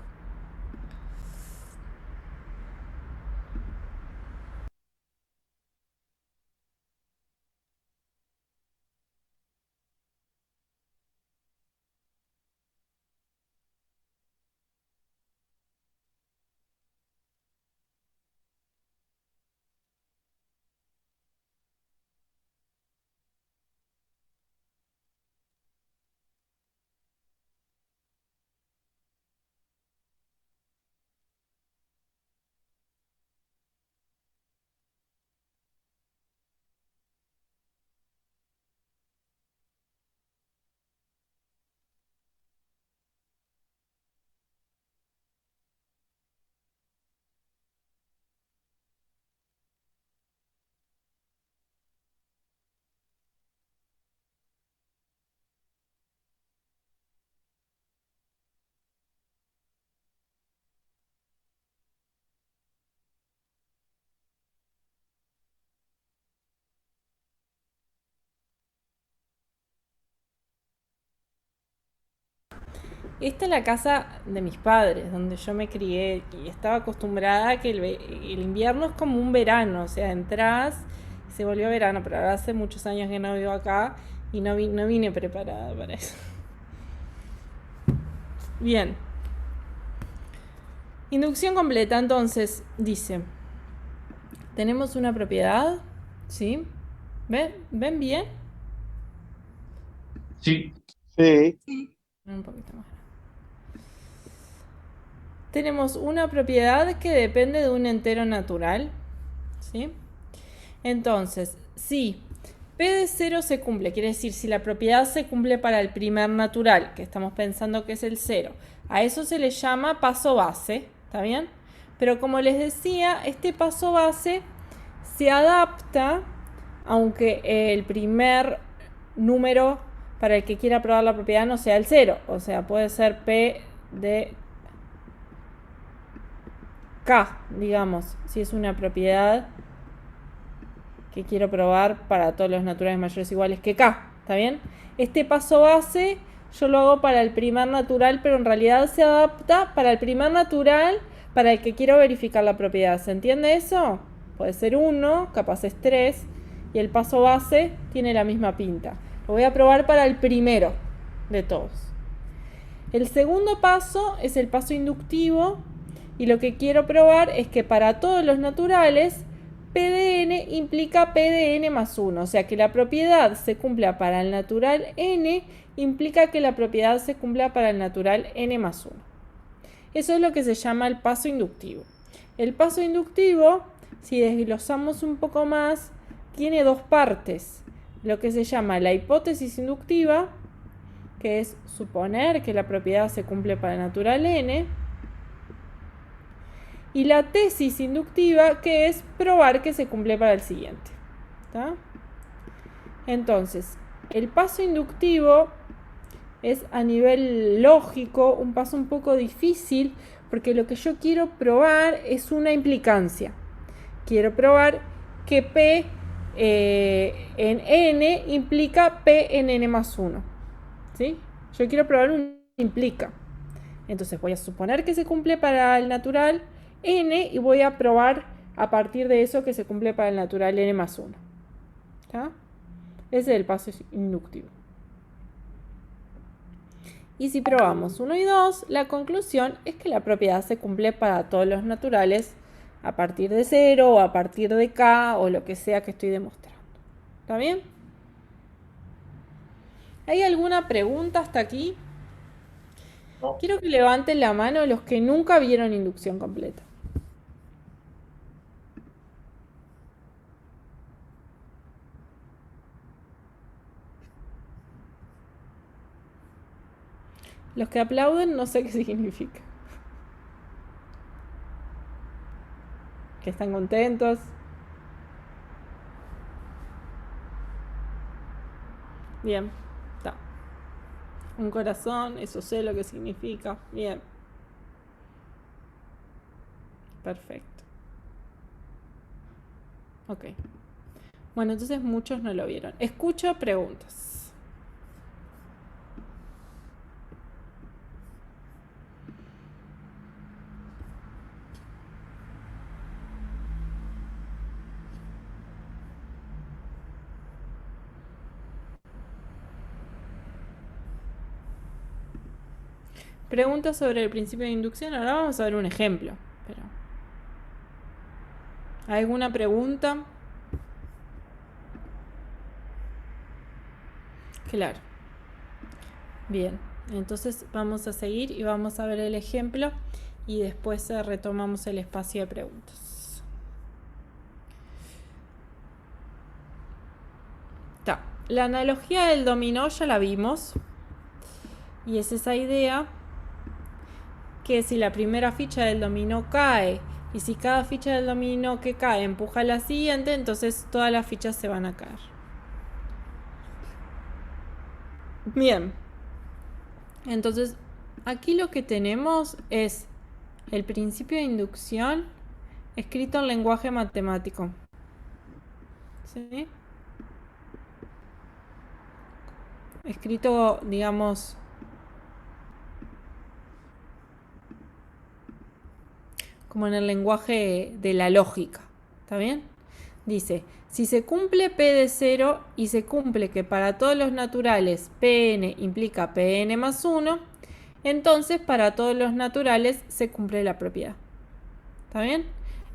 esta es la casa de mis padres, donde yo me crié y estaba acostumbrada a que el invierno es como un verano, o sea, entras y se volvió verano, pero ahora hace muchos años que no vivo acá y no vine preparada para eso. Bien. Inducción completa, entonces, dice, tenemos una propiedad, ¿sí? ¿Ven bien? Sí. Sí. Un poquito más. Tenemos una propiedad que depende de un entero natural, ¿sí? Entonces, si P de 0 se cumple, quiere decir si la propiedad se cumple para el primer natural, que estamos pensando que es el 0, a eso se le llama paso base, ¿está bien? Pero como les decía, este paso base se adapta, aunque el primer número para el que quiera probar la propiedad no sea el 0, o sea, puede ser P de K, digamos, si es una propiedad que quiero probar para todos los naturales mayores o iguales que K, ¿está bien? Este paso base yo lo hago para el primer natural, pero en realidad se adapta para el primer natural para el que quiero verificar la propiedad. ¿Se entiende eso? Puede ser 1, capaz es 3, y el paso base tiene la misma pinta. Lo voy a probar para el primero de todos. El segundo paso es el paso inductivo, y lo que quiero probar es que para todos los naturales P de n implica P de n más 1, o sea que la propiedad se cumpla para el natural n implica que la propiedad se cumpla para el natural n más 1. Eso es lo que se llama el paso inductivo. El paso inductivo, si desglosamos un poco más, tiene dos partes. Lo que se llama la hipótesis inductiva, que es suponer que la propiedad se cumple para el natural n, y la tesis inductiva, que es probar que se cumple para el siguiente. ¿Está? Entonces, el paso inductivo es a nivel lógico un paso un poco difícil, porque lo que yo quiero probar es una implicancia. Quiero probar que P en n implica P en n más 1. ¿Sí? Yo quiero probar un implica. Entonces voy a suponer que se cumple para el natural n y voy a probar a partir de eso que se cumple para el natural n más 1. ¿Está? Ese es el paso inductivo. Y si probamos 1 y 2, la conclusión es que la propiedad se cumple para todos los naturales a partir de 0 o a partir de K o lo que sea que estoy demostrando. ¿Está bien? ¿Hay alguna pregunta hasta aquí? No. Quiero que levanten la mano los que nunca vieron inducción completa. Los que aplauden no sé qué significa. Que están contentos. Bien, está. Un corazón, eso sé lo que significa. Bien. Perfecto. Ok. Bueno, entonces muchos no lo vieron. Escucho preguntas. Preguntas sobre el principio de inducción. Ahora vamos a ver un ejemplo. Pero... ¿alguna pregunta? Claro. Bien. Entonces vamos a seguir y vamos a ver el ejemplo y después retomamos el espacio de preguntas. Ta. La analogía del dominó ya la vimos. Y es esa idea que si la primera ficha del dominó cae y si cada ficha del dominó que cae empuja a la siguiente, entonces todas las fichas se van a caer. Bien. Entonces, aquí lo que tenemos es el principio de inducción escrito en lenguaje matemático. ¿Sí? Escrito, digamos, como en el lenguaje de la lógica. ¿Está bien? Dice, si se cumple P de 0 y se cumple que para todos los naturales Pn implica Pn más 1, entonces para todos los naturales se cumple la propiedad. ¿Está bien?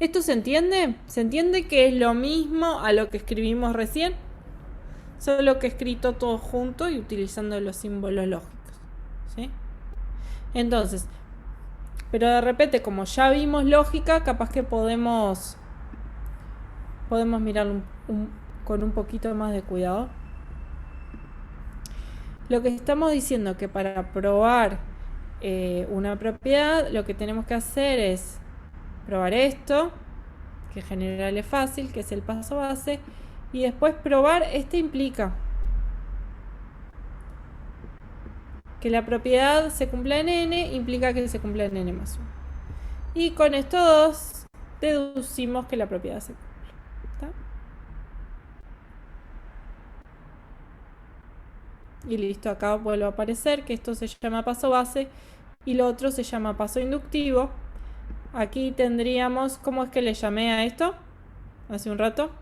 ¿Esto se entiende? ¿Se entiende que es lo mismo a lo que escribimos recién? Solo que escrito todo junto y utilizando los símbolos lógicos. ¿Sí? Entonces, pero de repente, como ya vimos lógica, capaz que podemos mirarlo con un poquito más de cuidado. Lo que estamos diciendo que para probar una propiedad, lo que tenemos que hacer es probar esto, que en general es fácil, que es el paso base, y después probar, implica que la propiedad se cumpla en n, implica que se cumpla en n más 1. Y con estos dos deducimos que la propiedad se cumple. ¿Está? Y listo, acá vuelve a aparecer que esto se llama paso base y lo otro se llama paso inductivo. Aquí tendríamos, ¿cómo es que le llamé a esto? Hace un rato.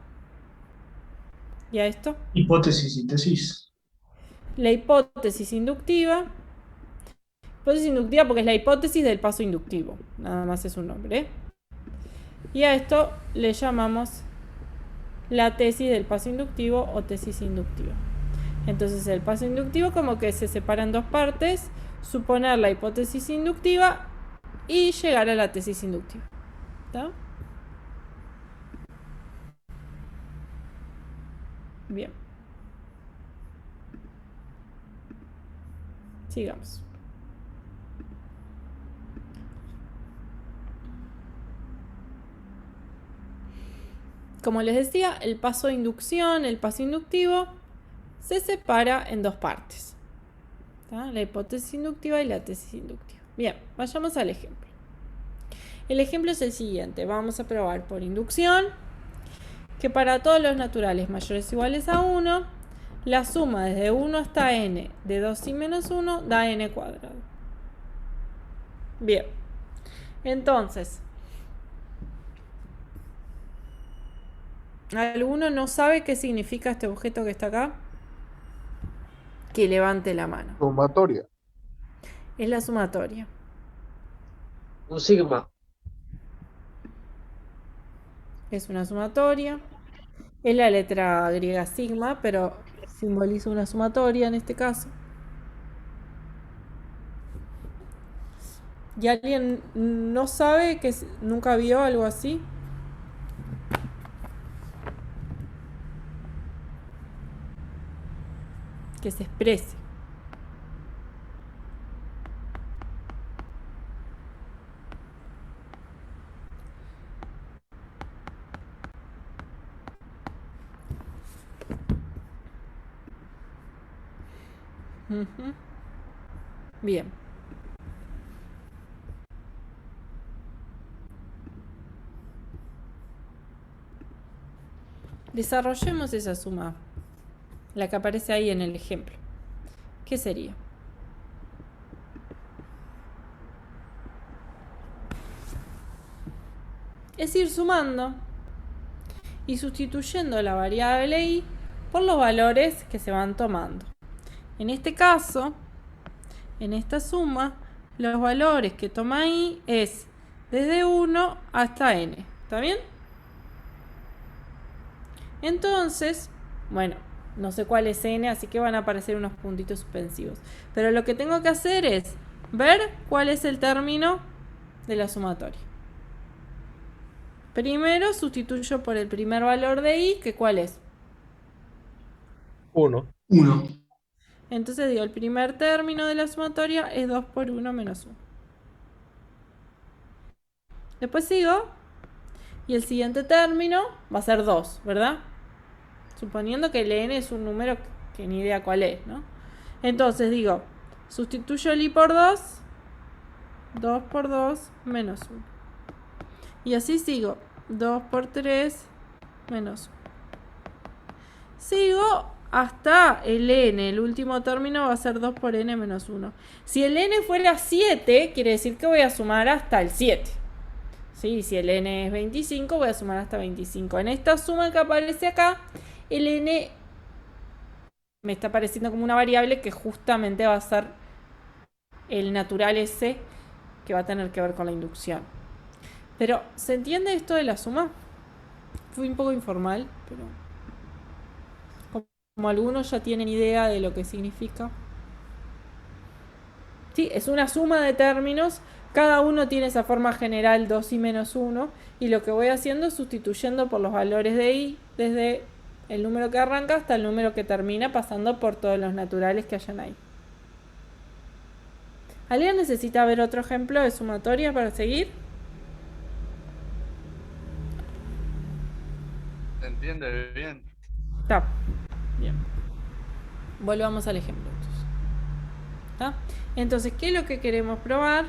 ¿Y a esto? Hipótesis y tesis. La hipótesis inductiva. Hipótesis inductiva porque es la hipótesis del paso inductivo. Nada más es un nombre, ¿eh? Y a esto le llamamos la tesis del paso inductivo o tesis inductiva. Entonces el paso inductivo como que se separa en dos partes. Suponer la hipótesis inductiva y llegar a la tesis inductiva. ¿Está? Bien. Sigamos. Como les decía, el paso de inducción, el paso inductivo, se separa en dos partes. ¿Está? La hipótesis inductiva y la tesis inductiva. Bien, vayamos al ejemplo. El ejemplo es el siguiente. Vamos a probar por inducción que para todos los naturales mayores o iguales a 1, la suma desde 1 hasta n de 2i menos 1 da n cuadrado. Bien. Entonces, ¿alguno no sabe qué significa este objeto que está acá? Que levante la mano. Sumatoria. Es la sumatoria. Un sigma. Es una sumatoria. Es la letra griega sigma, pero simboliza una sumatoria en este caso. ¿Y alguien no sabe que nunca vio algo así? Que se exprese. Bien. Desarrollemos esa suma, la que aparece ahí en el ejemplo. ¿Qué sería? Es ir sumando y sustituyendo la variable i por los valores que se van tomando. En este caso, en esta suma, los valores que toma i es desde 1 hasta n. ¿Está bien? Entonces, bueno, no sé cuál es n, así que van a aparecer unos puntitos suspensivos. Pero lo que tengo que hacer es ver cuál es el término de la sumatoria. Primero sustituyo por el primer valor de i, que ¿cuál es? 1. Entonces digo, el primer término de la sumatoria es 2 por 1 menos 1. Después sigo, y el siguiente término va a ser 2, ¿verdad? Suponiendo que el n es un número que ni idea cuál es, ¿no? Entonces digo, sustituyo el i por 2, 2 por 2 menos 1. Y así sigo, 2 por 3 menos 1. Sigo hasta el n, el último término va a ser 2 por n menos 1. Si el n fuera 7, quiere decir que voy a sumar hasta el 7. ¿Sí? Si el n es 25, voy a sumar hasta 25. En esta suma que aparece acá, el n me está apareciendo como una variable que justamente va a ser el natural ese que va a tener que ver con la inducción. Pero, ¿se entiende esto de la suma? Fue un poco informal, pero como algunos ya tienen idea de lo que significa. Sí, es una suma de términos. Cada uno tiene esa forma general 2i menos 1. Y lo que voy haciendo es sustituyendo por los valores de i desde el número que arranca hasta el número que termina, pasando por todos los naturales que hayan ahí. ¿Alguien necesita ver otro ejemplo de sumatoria para seguir? ¿Se entiende bien? Está. Bien. Volvamos al ejemplo. ¿Está? Entonces, ¿qué es lo que queremos probar?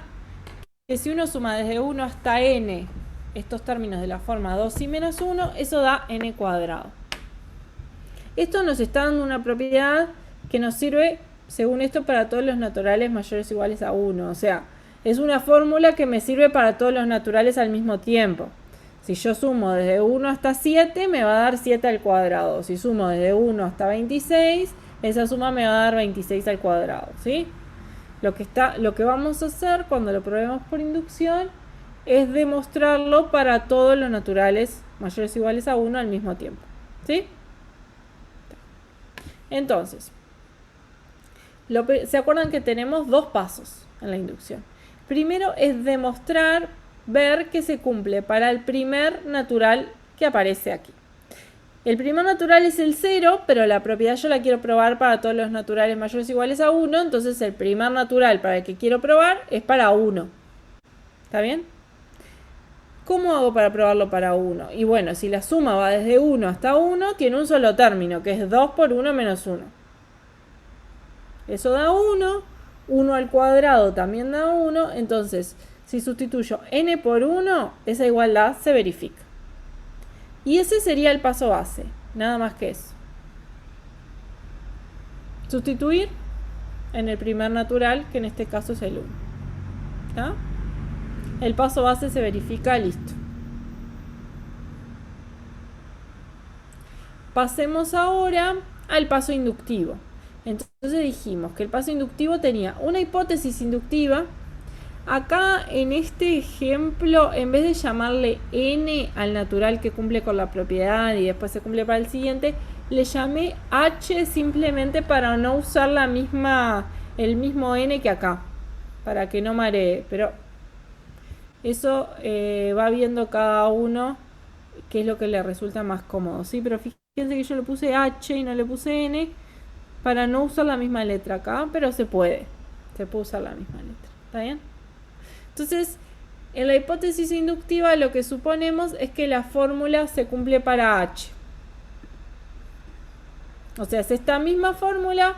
Que si uno suma desde 1 hasta n estos términos de la forma 2i menos 1, eso da n cuadrado. Esto nos está dando una propiedad que nos sirve, según esto, para todos los naturales mayores o iguales a 1. O sea, es una fórmula que me sirve para todos los naturales al mismo tiempo. Si yo sumo desde 1 hasta 7, me va a dar 7 al cuadrado. Si sumo desde 1 hasta 26, esa suma me va a dar 26 al cuadrado, ¿sí? Lo que vamos a hacer cuando lo probemos por inducción es demostrarlo para todos los naturales mayores o iguales a 1 al mismo tiempo, ¿sí? Entonces, ¿se acuerdan que tenemos dos pasos en la inducción? Primero es demostrar, ver que se cumple para el primer natural que aparece aquí. El primer natural es el 0, pero la propiedad yo la quiero probar para todos los naturales mayores o iguales a 1, entonces el primer natural para el que quiero probar es para 1. ¿Está bien? ¿Cómo hago para probarlo para 1? Y bueno, si la suma va desde 1 hasta 1, tiene un solo término, que es 2 por 1 menos 1. Eso da 1, 1 al cuadrado también da 1, entonces si sustituyo n por 1, esa igualdad se verifica. Y ese sería el paso base, nada más que eso. Sustituir en el primer natural, que en este caso es el 1. ¿Está? El paso base se verifica, listo. Pasemos ahora al paso inductivo. Entonces dijimos que el paso inductivo tenía una hipótesis inductiva. Acá en este ejemplo, en vez de llamarle n al natural que cumple con la propiedad y después se cumple para el siguiente, le llamé h simplemente para no usar el mismo n que acá, para que no maree. Pero eso va viendo cada uno qué es lo que le resulta más cómodo, ¿sí? Pero fíjense que yo le puse h y no le puse n para no usar la misma letra acá, pero se puede usar la misma letra, ¿está bien? Entonces, en la hipótesis inductiva lo que suponemos es que la fórmula se cumple para h. O sea, es esta misma fórmula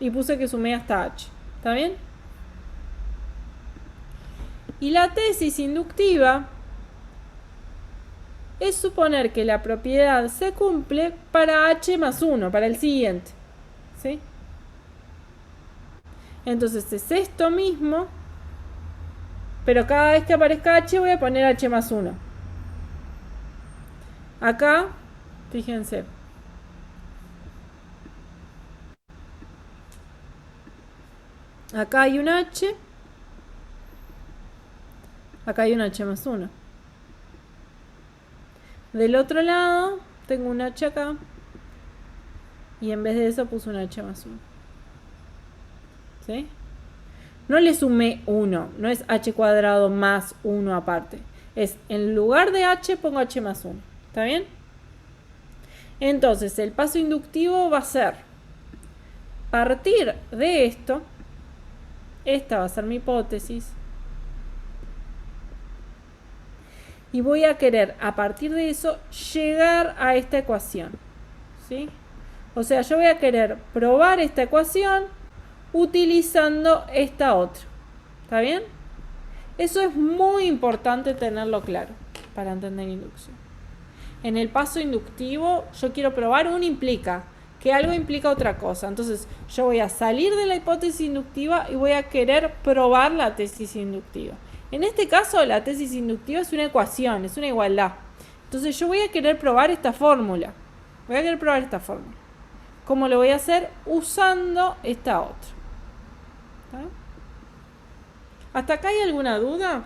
y puse que sumé hasta h. ¿Está bien? Y la tesis inductiva es suponer que la propiedad se cumple para h más 1, para el siguiente. ¿Sí? Entonces es esto mismo, pero cada vez que aparezca h voy a poner h más 1. Acá, fíjense. Acá hay un h. Acá hay un h más 1. Del otro lado tengo un h acá. Y en vez de eso puse un h más 1. ¿Sí? No le sumé 1. No es h cuadrado más 1 aparte. Es en lugar de h pongo h más 1. ¿Está bien? Entonces el paso inductivo va a ser partir de esto. Esta va a ser mi hipótesis. Y voy a querer, a partir de eso, llegar a esta ecuación. ¿Sí? O sea, yo voy a querer probar esta ecuación utilizando esta otra. ¿Está bien? Eso es muy importante tenerlo claro para entender inducción. En el paso inductivo, yo quiero probar un implica, que algo implica otra cosa. Entonces, yo voy a salir de la hipótesis inductiva y voy a querer probar la tesis inductiva. En este caso, la tesis inductiva es una ecuación, es una igualdad. Entonces yo voy a querer probar esta fórmula. ¿Cómo lo voy a hacer? Usando esta otra. ¿Está? ¿Hasta acá hay alguna duda?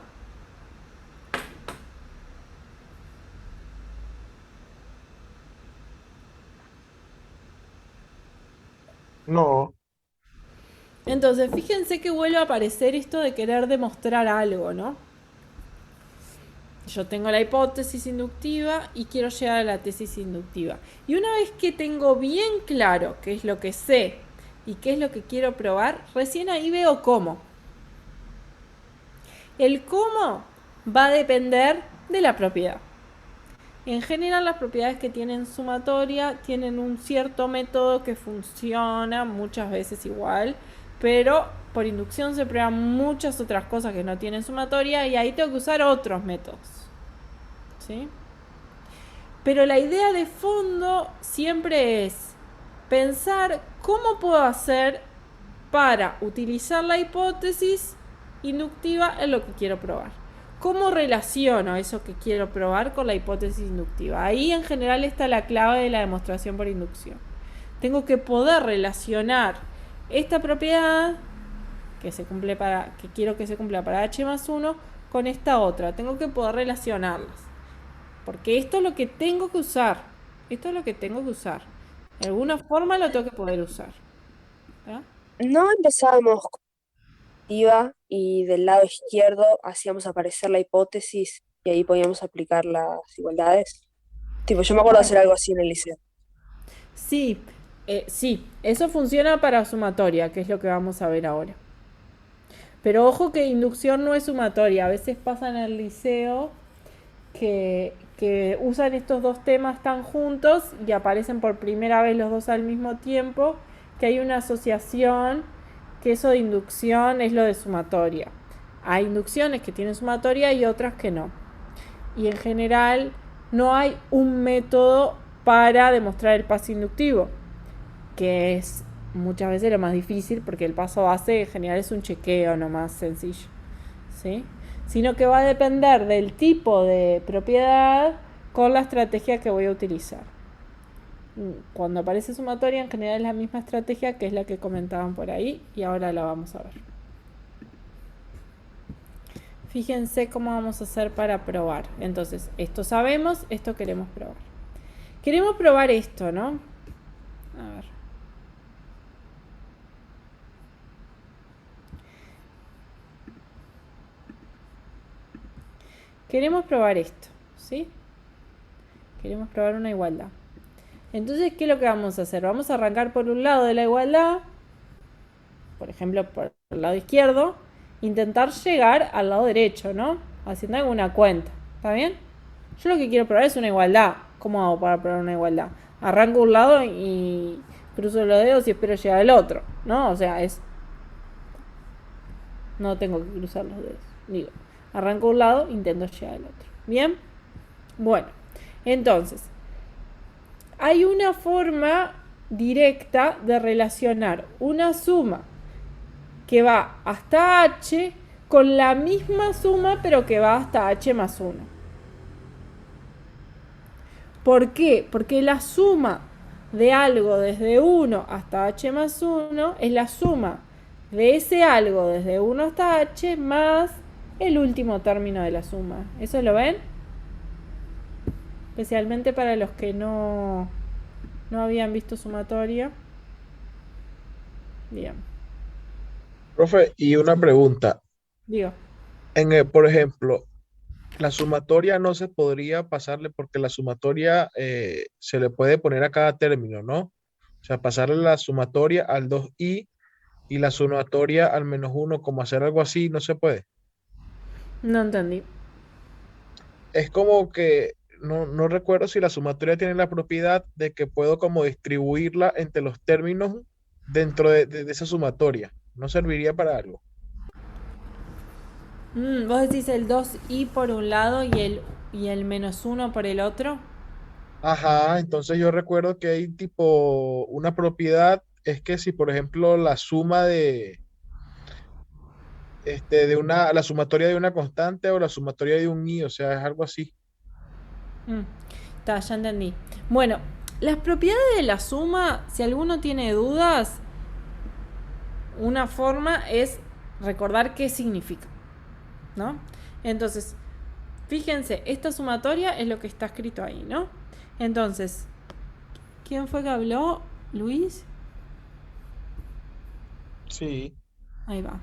No. Entonces, fíjense que vuelve a aparecer esto de querer demostrar algo, ¿no? Yo tengo la hipótesis inductiva y quiero llegar a la tesis inductiva. Y una vez que tengo bien claro qué es lo que sé y qué es lo que quiero probar, recién ahí veo cómo. El cómo va a depender de la propiedad. En general, las propiedades que tienen sumatoria tienen un cierto método que funciona muchas veces igual, pero por inducción se prueban muchas otras cosas que no tienen sumatoria y ahí tengo que usar otros métodos. ¿Sí? Pero la idea de fondo siempre es pensar cómo puedo hacer para utilizar la hipótesis inductiva en lo que quiero probar. ¿Cómo relaciono eso que quiero probar con la hipótesis inductiva? Ahí en general está la clave de la demostración por inducción. Tengo que poder relacionar esta propiedad que quiero que se cumpla para h más 1 con esta otra. Tengo que poder relacionarlas. Porque esto es lo que tengo que usar. De alguna forma lo tengo que poder usar. ¿Ah? No empezábamos con IVA y del lado izquierdo hacíamos aparecer la hipótesis y ahí podíamos aplicar las igualdades. Tipo, yo me acuerdo de hacer algo así en el liceo. Sí, eso funciona para sumatoria, que es lo que vamos a ver ahora. Pero ojo que inducción no es sumatoria. A veces pasa en el liceo que usan estos dos temas tan juntos y aparecen por primera vez los dos al mismo tiempo, que hay una asociación, que eso de inducción es lo de sumatoria. Hay inducciones que tienen sumatoria y otras que no. Y en general no hay un método para demostrar el paso inductivo, que es muchas veces lo más difícil porque el paso base en general es un chequeo nomás sencillo, ¿sí? Sino que va a depender del tipo de propiedad con la estrategia que voy a utilizar. Cuando aparece sumatoria en general es la misma estrategia que es la que comentaban por ahí y ahora la vamos a ver. Fíjense cómo vamos a hacer para probar. Entonces, esto sabemos, esto queremos probar. Queremos probar esto, ¿no? A ver. Queremos probar esto, ¿sí? Queremos probar una igualdad. Entonces, ¿qué es lo que vamos a hacer? Vamos a arrancar por un lado de la igualdad, por ejemplo, por el lado izquierdo, intentar llegar al lado derecho, ¿no? Haciendo alguna cuenta, ¿está bien? Yo lo que quiero probar es una igualdad. ¿Cómo hago para probar una igualdad? Arranco un lado y cruzo los dedos y espero llegar al otro, ¿no? O sea, no tengo que cruzar los dedos. Digo, arranco un lado, intento llegar al otro. ¿Bien? Bueno, entonces, hay una forma directa de relacionar una suma que va hasta h con la misma suma pero que va hasta h más 1. ¿Por qué? Porque la suma de algo desde 1 hasta h más 1 es la suma de ese algo desde 1 hasta h más el último término de la suma. ¿Eso lo ven? Especialmente para los que no habían visto sumatoria. Bien. Profe, y una pregunta. Digo. Por ejemplo, la sumatoria no se podría pasarle porque la sumatoria se le puede poner a cada término, ¿no? O sea, pasarle la sumatoria al 2i y la sumatoria al -1, como hacer algo así, no se puede. No entendí. Es como que no recuerdo si la sumatoria tiene la propiedad de que puedo como distribuirla entre los términos dentro de esa sumatoria. ¿No serviría para algo? ¿Vos decís el 2i por un lado y el -1 por el otro? Ajá, entonces yo recuerdo que hay tipo una propiedad, es que si por ejemplo la suma la sumatoria de una constante o la sumatoria de un i, o sea, es algo así. Ya entendí. Bueno, las propiedades de la suma, si alguno tiene dudas, una forma es recordar qué significa, ¿no? Entonces, fíjense, esta sumatoria es lo que está escrito ahí, ¿no? Entonces, ¿quién fue que habló? ¿Luis? Sí. Ahí va.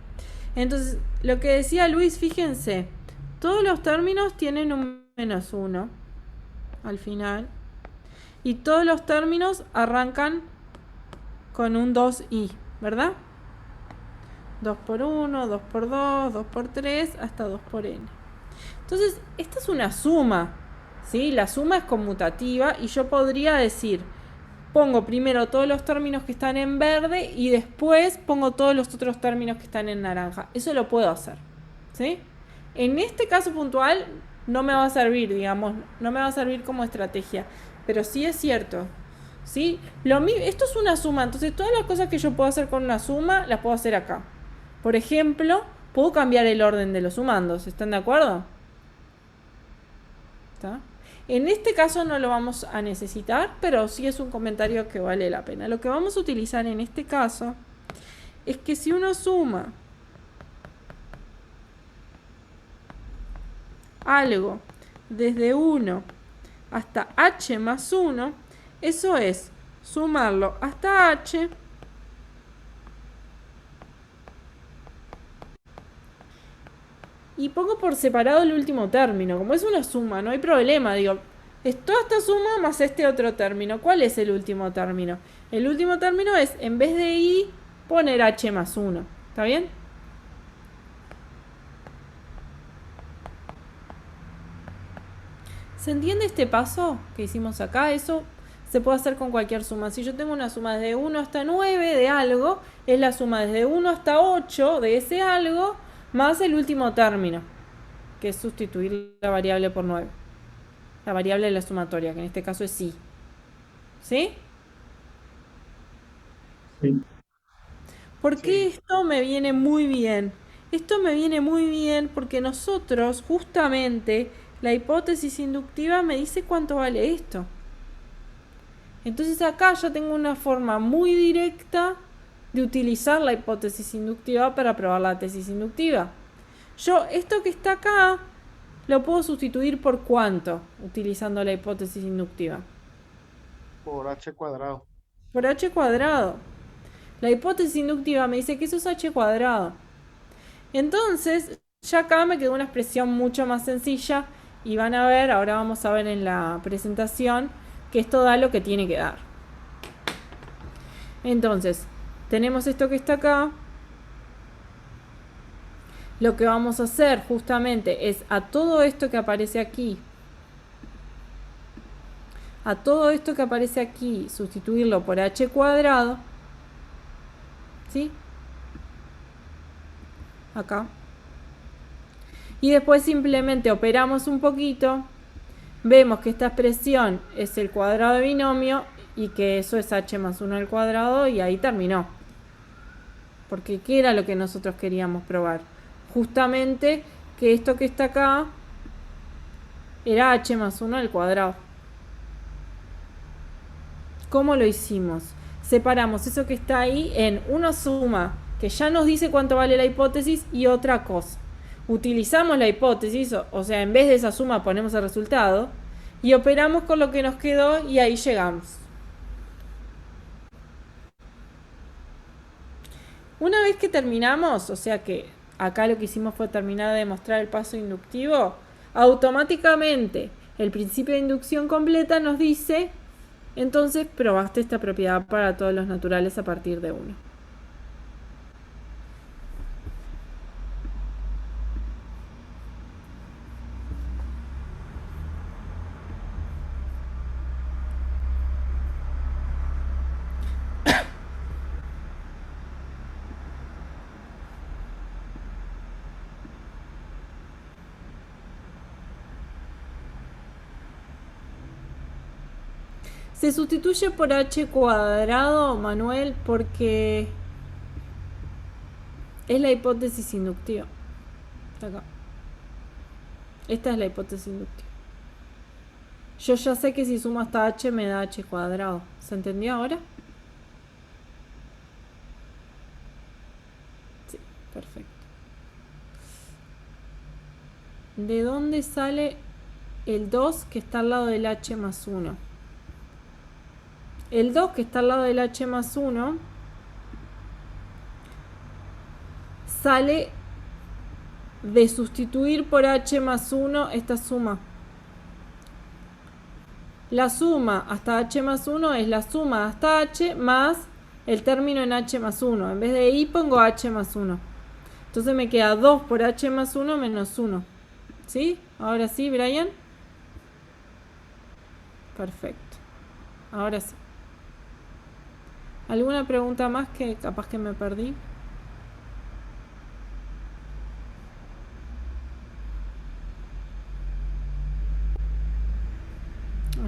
Entonces, lo que decía Luis, fíjense, todos los términos tienen un -1 al final. Y todos los términos arrancan con un 2i, ¿verdad? 2 por 1, 2 por 2, 2 por 3, hasta 2 por n. Entonces, esta es una suma, ¿sí? La suma es conmutativa y yo podría decir, pongo primero todos los términos que están en verde y después pongo todos los otros términos que están en naranja. Eso lo puedo hacer, ¿sí? En este caso puntual no me va a servir, digamos, no me va a servir como estrategia, pero sí es cierto, ¿sí? Esto es una suma, entonces todas las cosas que yo puedo hacer con una suma las puedo hacer acá. Por ejemplo, puedo cambiar el orden de los sumandos, ¿están de acuerdo? ¿Está? En este caso no lo vamos a necesitar, pero sí es un comentario que vale la pena. Lo que vamos a utilizar en este caso es que si uno suma algo desde 1 hasta h más 1, eso es sumarlo hasta h y pongo por separado el último término. Como es una suma, no hay problema, digo, es toda esta suma más este otro término. ¿Cuál es el último término? El último término es, en vez de i, poner h más 1. ¿Está bien? ¿Se entiende este paso que hicimos acá? Eso se puede hacer con cualquier suma. Si yo tengo una suma desde 1 hasta 9 de algo, es la suma desde 1 hasta 8 de ese algo, más el último término, que es sustituir la variable por 9. La variable de la sumatoria, que en este caso es i. ¿Sí? Sí. ¿Por qué esto me viene muy bien? Esto me viene muy bien porque nosotros, justamente, la hipótesis inductiva me dice cuánto vale esto. Entonces acá ya tengo una forma muy directa de utilizar la hipótesis inductiva para probar la tesis inductiva. Yo, esto que está acá, lo puedo sustituir por ¿cuánto? Utilizando la hipótesis inductiva. Por h cuadrado. Por h cuadrado. La hipótesis inductiva me dice que eso es h cuadrado. Entonces, ya acá me quedó una expresión mucho más sencilla y van a ver, ahora vamos a ver en la presentación, que esto da lo que tiene que dar. Entonces, tenemos esto que está acá. Lo que vamos a hacer justamente es a todo esto que aparece aquí, sustituirlo por h cuadrado, ¿sí? Acá. Y después simplemente operamos un poquito, vemos que esta expresión es el cuadrado de binomio y que eso es h más 1 al cuadrado y ahí terminó. Porque ¿qué era lo que nosotros queríamos probar? Justamente que esto que está acá era h más 1 al cuadrado. ¿Cómo lo hicimos? Separamos eso que está ahí en una suma que ya nos dice cuánto vale la hipótesis y otra cosa. Utilizamos la hipótesis, o sea, en vez de esa suma ponemos el resultado y operamos con lo que nos quedó y ahí llegamos. Una vez que terminamos, o sea que acá lo que hicimos fue terminar de demostrar el paso inductivo, automáticamente el principio de inducción completa nos dice, entonces probaste esta propiedad para todos los naturales a partir de 1. Se sustituye por h cuadrado, Manuel, porque Es la hipótesis inductiva. Está acá. Esta es la hipótesis inductiva. Yo ya sé que si sumo hasta h me da h cuadrado. ¿Se entendió ahora? Sí, perfecto. ¿De dónde sale el 2 que está al lado del h más 1? El 2 que está al lado del h más 1 sale de sustituir por h más 1 esta suma. La suma hasta h más 1 es la suma hasta h más el término en h más 1. En vez de i pongo h más 1. Entonces me queda 2 por h más 1 menos 1. ¿Sí? Ahora sí, Brian. Perfecto. Ahora sí. ¿Alguna pregunta más que capaz que me perdí?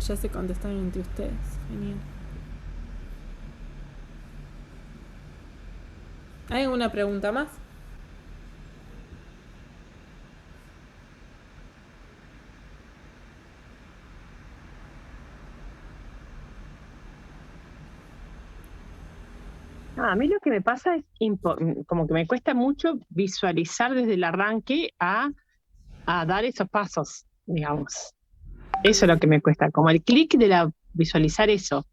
Ya se contestaron entre ustedes. Genial. ¿Hay alguna pregunta más? A mí lo que me pasa es como que me cuesta mucho visualizar desde el arranque a dar esos pasos, digamos. Eso es lo que me cuesta, como el clic de visualizar eso.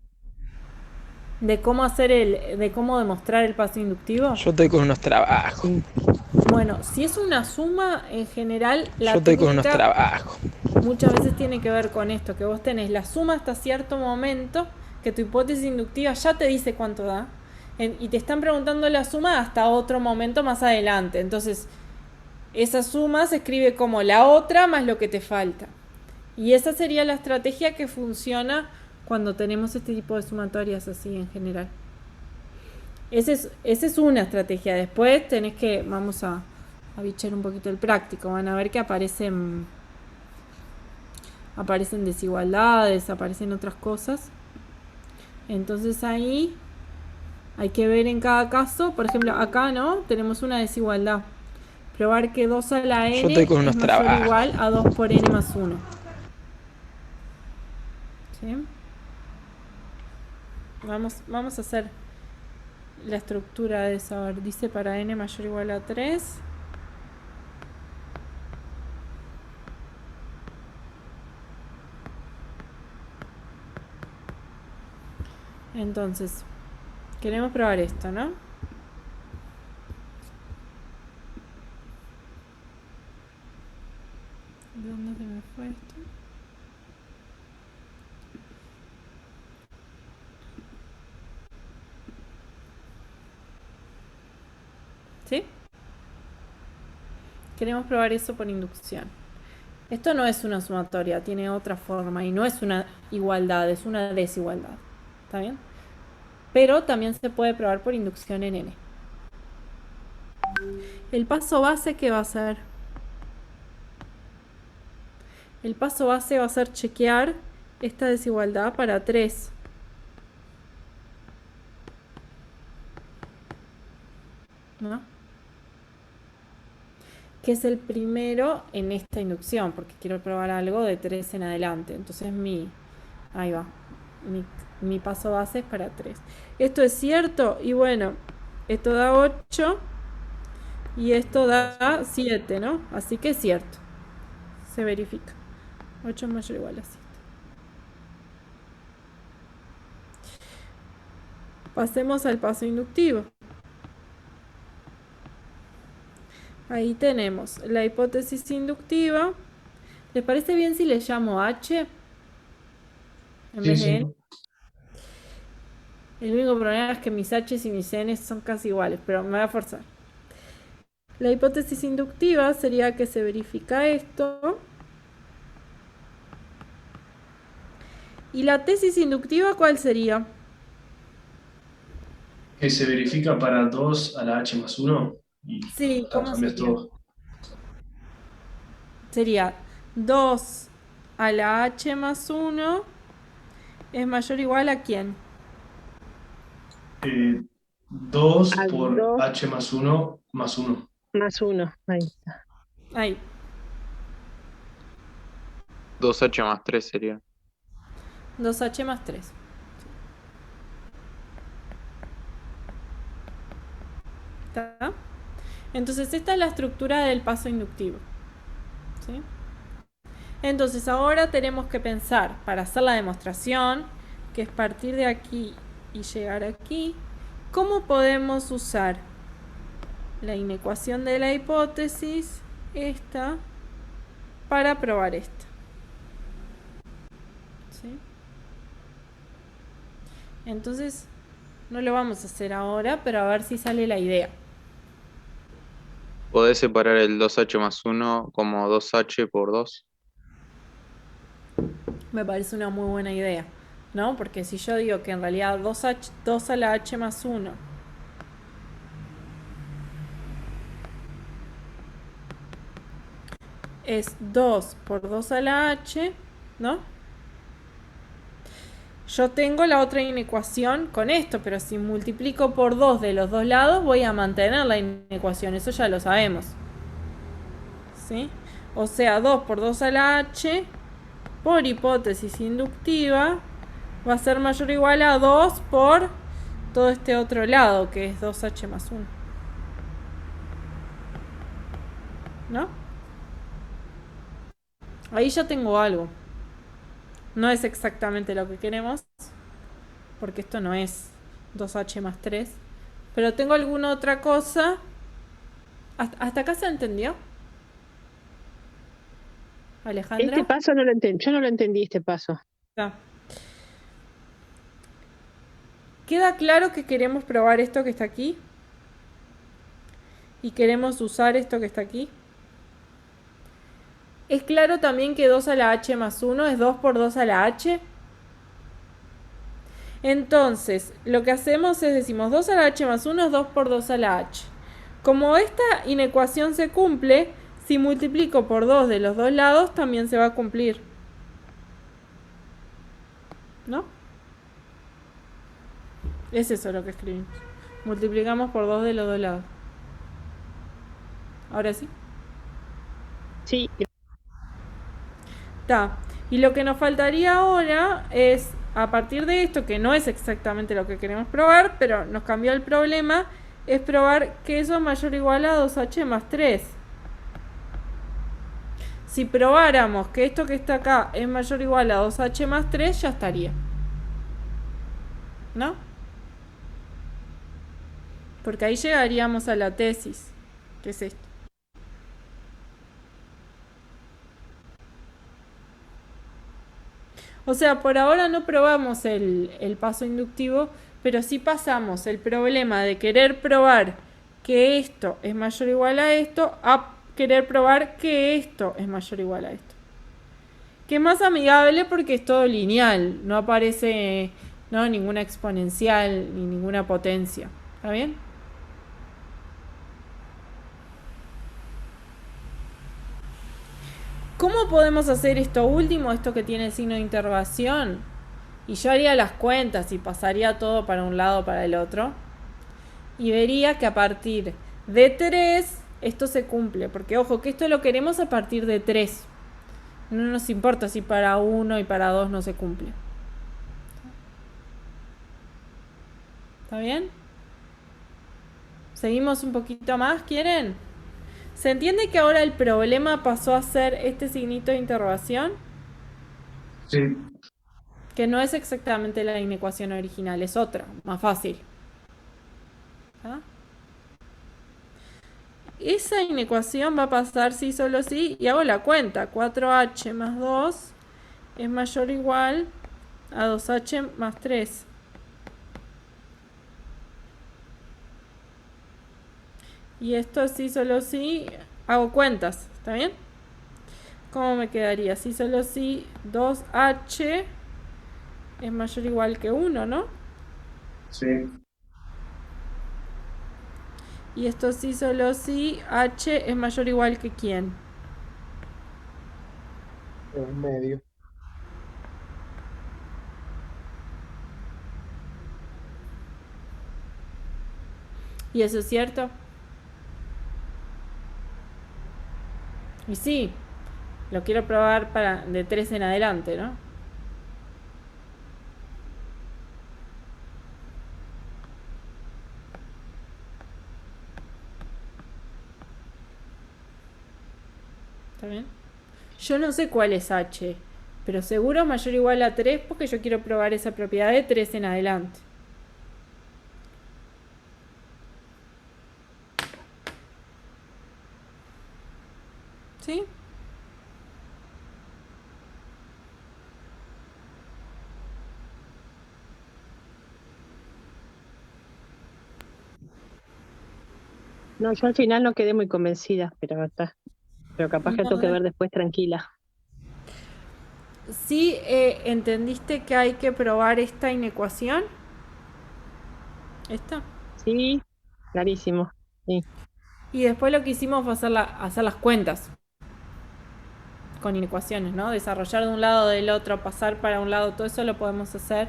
¿De cómo de cómo demostrar el paso inductivo? Yo estoy con unos trabajos. Bueno, si es una suma, en general, la Yo estoy con unos técnica trabajos. muchas veces tiene que ver con esto, que vos tenés la suma hasta cierto momento, que tu hipótesis inductiva ya te dice cuánto da, y te están preguntando la suma hasta otro momento más adelante. Entonces, esa suma se escribe como la otra más lo que te falta. Y esa sería la estrategia que funciona cuando tenemos este tipo de sumatorias así en general. Esa es una estrategia. Después tenés que, vamos a bichar un poquito el práctico. Van a ver que aparecen desigualdades, aparecen otras cosas. Entonces ahí hay que ver en cada caso. Por ejemplo, acá, ¿no? Tenemos una desigualdad. Probar que 2 a la n estoy con es unos mayor o trabajos. igual a 2 por n más 1. ¿Sí? Vamos a hacer la estructura de eso. A ver, dice para n mayor o igual a 3. Entonces, queremos probar esto, ¿no? ¿Dónde se me fue esto? ¿Sí? Queremos probar eso por inducción. Esto no es una sumatoria, tiene otra forma y no es una igualdad, es una desigualdad. ¿Está bien? Pero también se puede probar por inducción en n. El paso base, ¿qué va a ser? El paso base va a ser chequear esta desigualdad para 3. ¿No? Que es el primero en esta inducción, porque quiero probar algo de 3 en adelante. Entonces ahí va, mi paso base es para 3. ¿Esto es cierto? Y bueno, esto da 8 y esto da 7, ¿no? Así que es cierto. Se verifica. 8 es mayor o igual a 7. Pasemos al paso inductivo. Ahí tenemos la hipótesis inductiva. ¿Les parece bien si le llamo H? En vez de N. El único problema es que mis H's y mis N's son casi iguales, pero me voy a forzar. La hipótesis inductiva sería que se verifica esto. ¿Y la tesis inductiva cuál sería? Que se verifica para 2 a la h más 1. Sí, ¿cómo Cambias sería? todo. Sería 2 a la h más 1 es mayor o igual a ¿quién? 2 al por 2 h más 1 más 1. más 1. Ahí está. Ahí. 2h más 3 sería. 2h más 3. ¿Está? Entonces esta es la estructura del paso inductivo. ¿Sí? Entonces ahora tenemos que pensar para hacer la demostración, que es partir de aquí y llegar aquí, ¿cómo podemos usar la inecuación de la hipótesis, esta, para probar esta? ¿Sí? Entonces no lo vamos a hacer ahora, pero a ver si sale la idea. ¿Podés separar el 2h más 1 como 2h por 2? Me parece una muy buena idea, ¿no? Porque si yo digo que en realidad 2 a la h más 1 es 2 por 2 a la h, ¿no? Yo tengo la otra inecuación con esto, pero si multiplico por 2 de los dos lados voy a mantener la inecuación, eso ya lo sabemos. ¿Sí? O sea, 2 por 2 a la h, por hipótesis inductiva, va a ser mayor o igual a 2 por todo este otro lado, que es 2h más 1. ¿No? Ahí ya tengo algo. No es exactamente lo que queremos, porque esto no es 2h más 3. Pero tengo alguna otra cosa. ¿Hasta acá se entendió? Alejandra. Este paso no lo entendí. Yo no lo entendí, este paso. Ah. ¿Queda claro que queremos probar esto que está aquí? ¿Y queremos usar esto que está aquí? ¿Es claro también que 2 a la h más 1 es 2 por 2 a la h? Entonces, lo que hacemos es decimos 2 a la h más 1 es 2 por 2 a la h. Como esta inecuación se cumple, si multiplico por 2 de los dos lados también se va a cumplir. ¿No? Es eso lo que escribimos. Multiplicamos por 2 de los dos lados. ¿Ahora sí? Sí. Está. Y lo que nos faltaría ahora es, a partir de esto, que no es exactamente lo que queremos probar, pero nos cambió el problema, es probar que eso es mayor o igual a 2h más 3. Si probáramos que esto que está acá es mayor o igual a 2h más 3, ya estaría. ¿No? Porque ahí llegaríamos a la tesis, que es esto. O sea, por ahora no probamos el paso inductivo, pero sí pasamos el problema de querer probar que esto es mayor o igual a esto a querer probar que esto es mayor o igual a esto. Que es más amigable porque es todo lineal, no aparece ninguna exponencial ni ninguna potencia. ¿Está bien? ¿Cómo podemos hacer esto último, esto que tiene signo de interrogación? Y yo haría las cuentas y pasaría todo para un lado o para el otro. Y vería que a partir de 3 esto se cumple. Porque ojo, que esto lo queremos a partir de 3. No nos importa si para 1 y para 2 no se cumple. ¿Está bien? ¿Seguimos un poquito más? ¿Quieren? ¿Se entiende que ahora el problema pasó a ser este signito de interrogación? Sí. Que no es exactamente la inecuación original, es otra, más fácil. ¿Ah? Esa inecuación va a pasar sí, solo sí, y hago la cuenta. 4h más 2 es mayor o igual a 2h más 3. Y esto sí, solo sí, hago cuentas, ¿está bien? ¿Cómo me quedaría? Sí, solo sí, 2h es mayor o igual que 1, ¿no? Sí. Y esto sí, solo sí, h es mayor o igual que ¿quién? El medio. ¿Y eso es cierto? Y sí, lo quiero probar para de 3 en adelante, ¿no? ¿Está bien? Yo no sé cuál es h, pero seguro mayor o igual a 3 porque yo quiero probar esa propiedad de 3 en adelante. ¿Sí? No, yo al final no quedé muy convencida, pero capaz que tengo que ver después tranquila. ¿Sí entendiste que hay que probar esta inecuación? ¿Esta? Sí, clarísimo. Sí. Y después lo que hicimos fue hacer las cuentas con inecuaciones, ¿no? Desarrollar de un lado del otro, pasar para un lado, todo eso lo podemos hacer.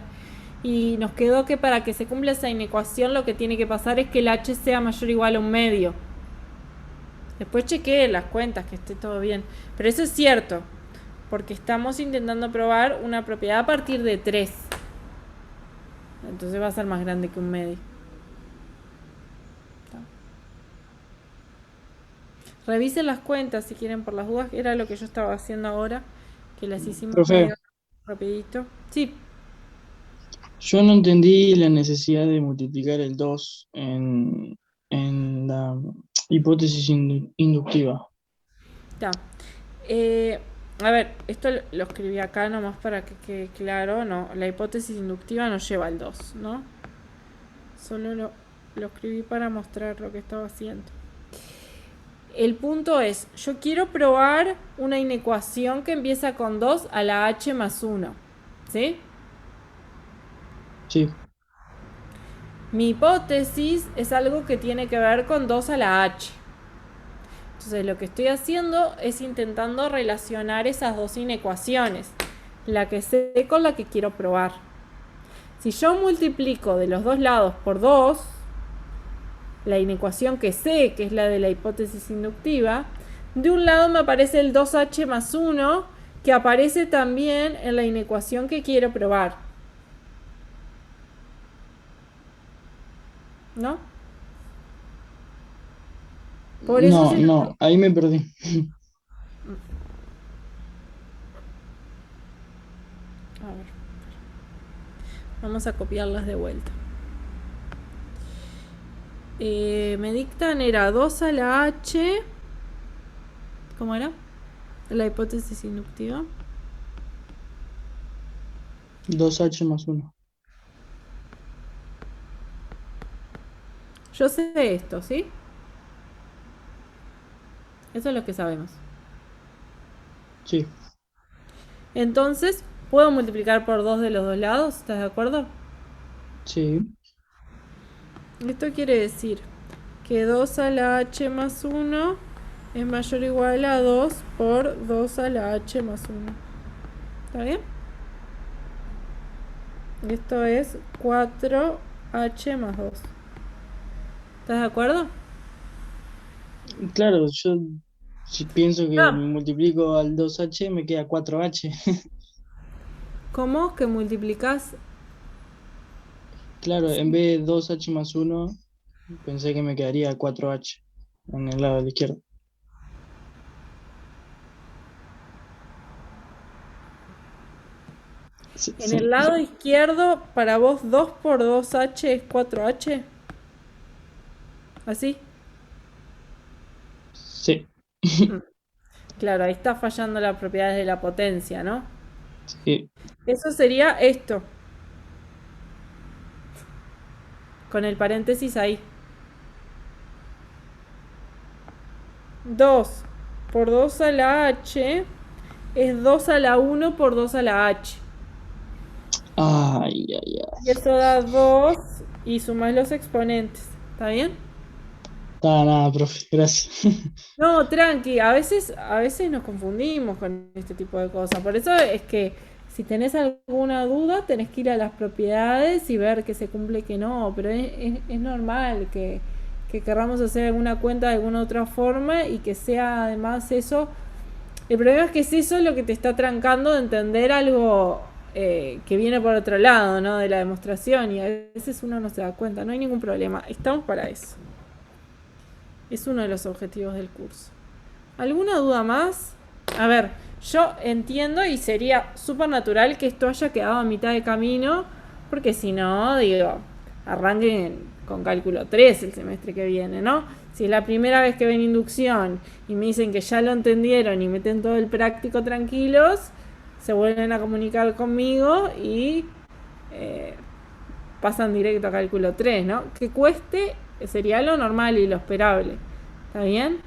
Y nos quedó que para que se cumpla esa inecuación lo que tiene que pasar es que el h sea mayor o igual a 1/2. Después chequeé las cuentas, que esté todo bien. Pero eso es cierto, porque estamos intentando probar una propiedad a partir de 3. Entonces va a ser más grande que 1/2. Revisen las cuentas si quieren por las dudas. Era lo que yo estaba haciendo ahora, que las hicimos Profe, medio rapidito. Sí, yo no entendí la necesidad de multiplicar el 2 en la hipótesis inductiva. está. A ver, esto lo escribí acá nomás para que quede claro. No, la hipótesis inductiva no lleva el 2, ¿no? Solo lo escribí para mostrar lo que estaba haciendo. El punto es, yo quiero probar una inecuación que empieza con 2 a la h más 1. ¿Sí? Sí. Mi hipótesis es algo que tiene que ver con 2 a la h. Entonces lo que estoy haciendo es intentando relacionar esas dos inecuaciones, la que sé con la que quiero probar. Si yo multiplico de los dos lados por 2, la inecuación que sé, que es la de la hipótesis inductiva, de un lado me aparece el 2h más 1, que aparece también en la inecuación que quiero probar. ¿No? Por eso No, ahí me perdí. A ver. Vamos a copiarlas de vuelta. Me dictan era 2 a la h. ¿Cómo era? La hipótesis inductiva. 2h más 1. Yo sé esto, ¿sí? Eso es lo que sabemos. Sí. Entonces, ¿puedo multiplicar por 2 de los dos lados? ¿Estás de acuerdo? Sí. Esto quiere decir que 2 a la h más 1 es mayor o igual a 2 por 2 a la h más 1. ¿Está bien? Esto es 4h más 2. ¿Estás de acuerdo? Claro, yo si pienso que multiplico al 2h me queda 4h. ¿Cómo? ¿Que multiplicas? Claro, en vez de 2h más 1, pensé que me quedaría 4h en el lado de la izquierda. En el lado izquierdo, para vos 2 por 2h es 4h. ¿Así? Sí. Claro, ahí está fallando las propiedades de la potencia, ¿no? Sí. Eso sería esto. Con el paréntesis ahí. 2 por 2 a la h es 2 a la 1 por 2 a la h. Ay. Y eso da 2 y sumas los exponentes. ¿Está bien? Nada, profe, gracias. No, tranqui, a veces nos confundimos con este tipo de cosas. Por eso es que si tenés alguna duda, tenés que ir a las propiedades y ver que se cumple y que no. Pero es normal que que querramos hacer alguna cuenta de alguna otra forma y que sea además eso. El problema es que es eso lo que te está trancando de entender algo que viene por otro lado, ¿no? De la demostración, y a veces uno no se da cuenta. No hay ningún problema, estamos para eso. Es uno de los objetivos del curso. ¿Alguna duda más? A ver, yo entiendo y sería súper natural que esto haya quedado a mitad de camino, porque si no, digo, arranquen con cálculo 3 el semestre que viene, ¿no? Si es la primera vez que ven inducción y me dicen que ya lo entendieron y meten todo el práctico tranquilos, se vuelven a comunicar conmigo y pasan directo a cálculo 3, ¿no? Que cueste sería lo normal y lo esperable. ¿Está bien?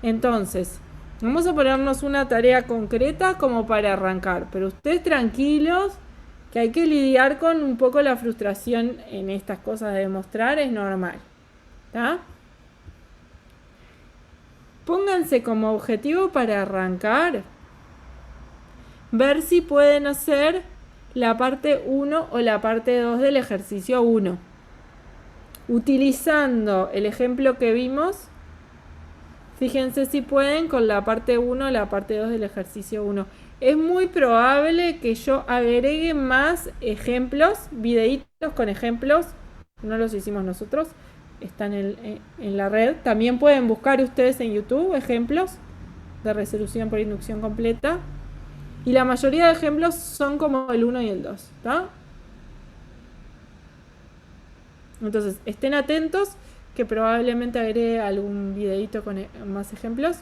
Entonces, vamos a ponernos una tarea concreta como para arrancar, pero ustedes tranquilos, que hay que lidiar con un poco la frustración en estas cosas de demostrar, es normal. ¿Está? Pónganse como objetivo para arrancar ver si pueden hacer la parte 1 o la parte 2 del ejercicio 1. Utilizando el ejemplo que vimos, fíjense si pueden con la parte 1 o la parte 2 del ejercicio 1. Es muy probable que yo agregue más ejemplos, videitos con ejemplos. No los hicimos nosotros, están en la red. También pueden buscar ustedes en YouTube ejemplos de resolución por inducción completa. Y la mayoría de ejemplos son como el 1 y el 2, ¿está? Entonces, estén atentos que probablemente agregue algún videito con más ejemplos.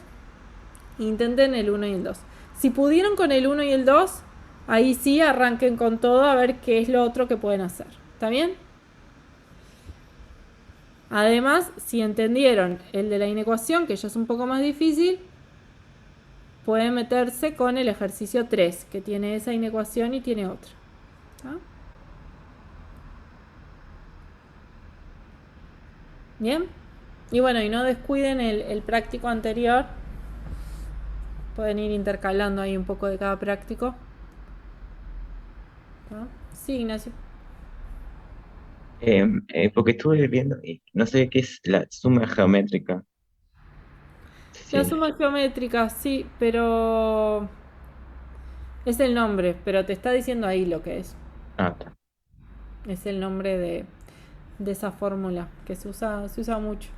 Intenten el 1 y el 2. Si pudieron con el 1 y el 2, ahí sí arranquen con todo a ver qué es lo otro que pueden hacer. ¿Está bien? Además, si entendieron el de la inecuación, que ya es un poco más difícil, pueden meterse con el ejercicio 3, que tiene esa inecuación y tiene otra. ¿Ah? Bien. Y bueno, y no descuiden el práctico anterior. Pueden ir intercalando ahí un poco de cada práctico. ¿Ah? Sí, Ignacio. Porque estuve viendo, no sé qué es la suma geométrica. Sí, La suma geométrica, sí, pero es el nombre, pero te está diciendo ahí lo que es. está. Es el nombre de esa fórmula que se usa mucho.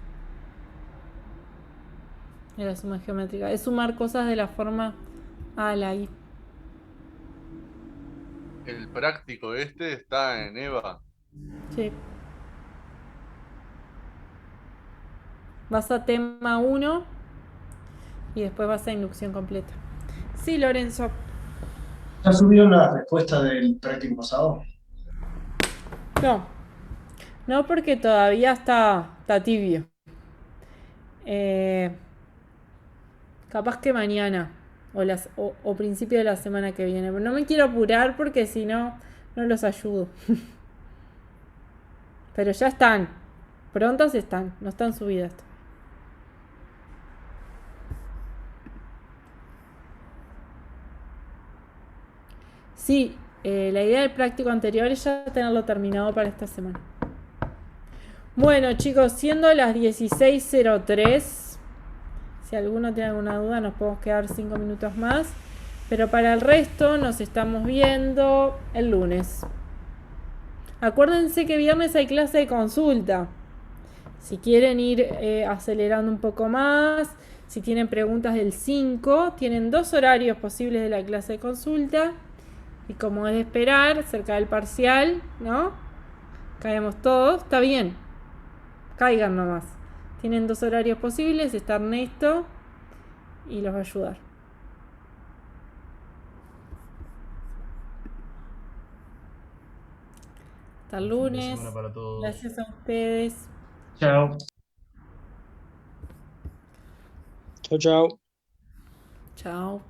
De la suma geométrica. Es sumar cosas de la forma A a la I. El práctico este está en EVA. Sí. Vas a tema 1 y después vas a inducción completa. Sí, Lorenzo. ¿Ya subieron la respuesta del práctico pasado? No, porque todavía está tibio. Capaz que mañana o principio de la semana que viene. Pero no me quiero apurar porque si no, no los ayudo. Pero ya están. Prontos están. No están subidas. Sí, la idea del práctico anterior es ya tenerlo terminado para esta semana. Bueno, chicos, siendo las 16:03, si alguno tiene alguna duda, nos podemos quedar 5 minutos más. Pero para el resto, nos estamos viendo el lunes. Acuérdense que viernes hay clase de consulta. Si quieren ir acelerando un poco más, si tienen preguntas del 5, tienen 2 horarios posibles de la clase de consulta. Y como es de esperar, cerca del parcial, ¿no? Caemos todos, está bien. Caigan nomás. Tienen 2 horarios posibles, está Ernesto y los va a ayudar. Hasta el lunes. Fin de semana para todos. Gracias a ustedes. Chao. Chao, chao. Chao.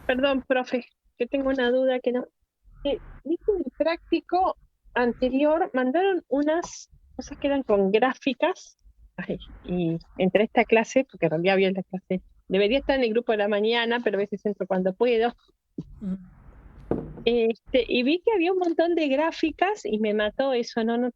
Perdón, profe, que tengo una duda que no. ¿Viste el práctico anterior? Mandaron unas cosas que eran con gráficas. Ay, y entre esta clase, porque en realidad había la clase, debería estar en el grupo de la mañana, pero a veces entro cuando puedo. Y vi que había un montón de gráficas y me mató eso, no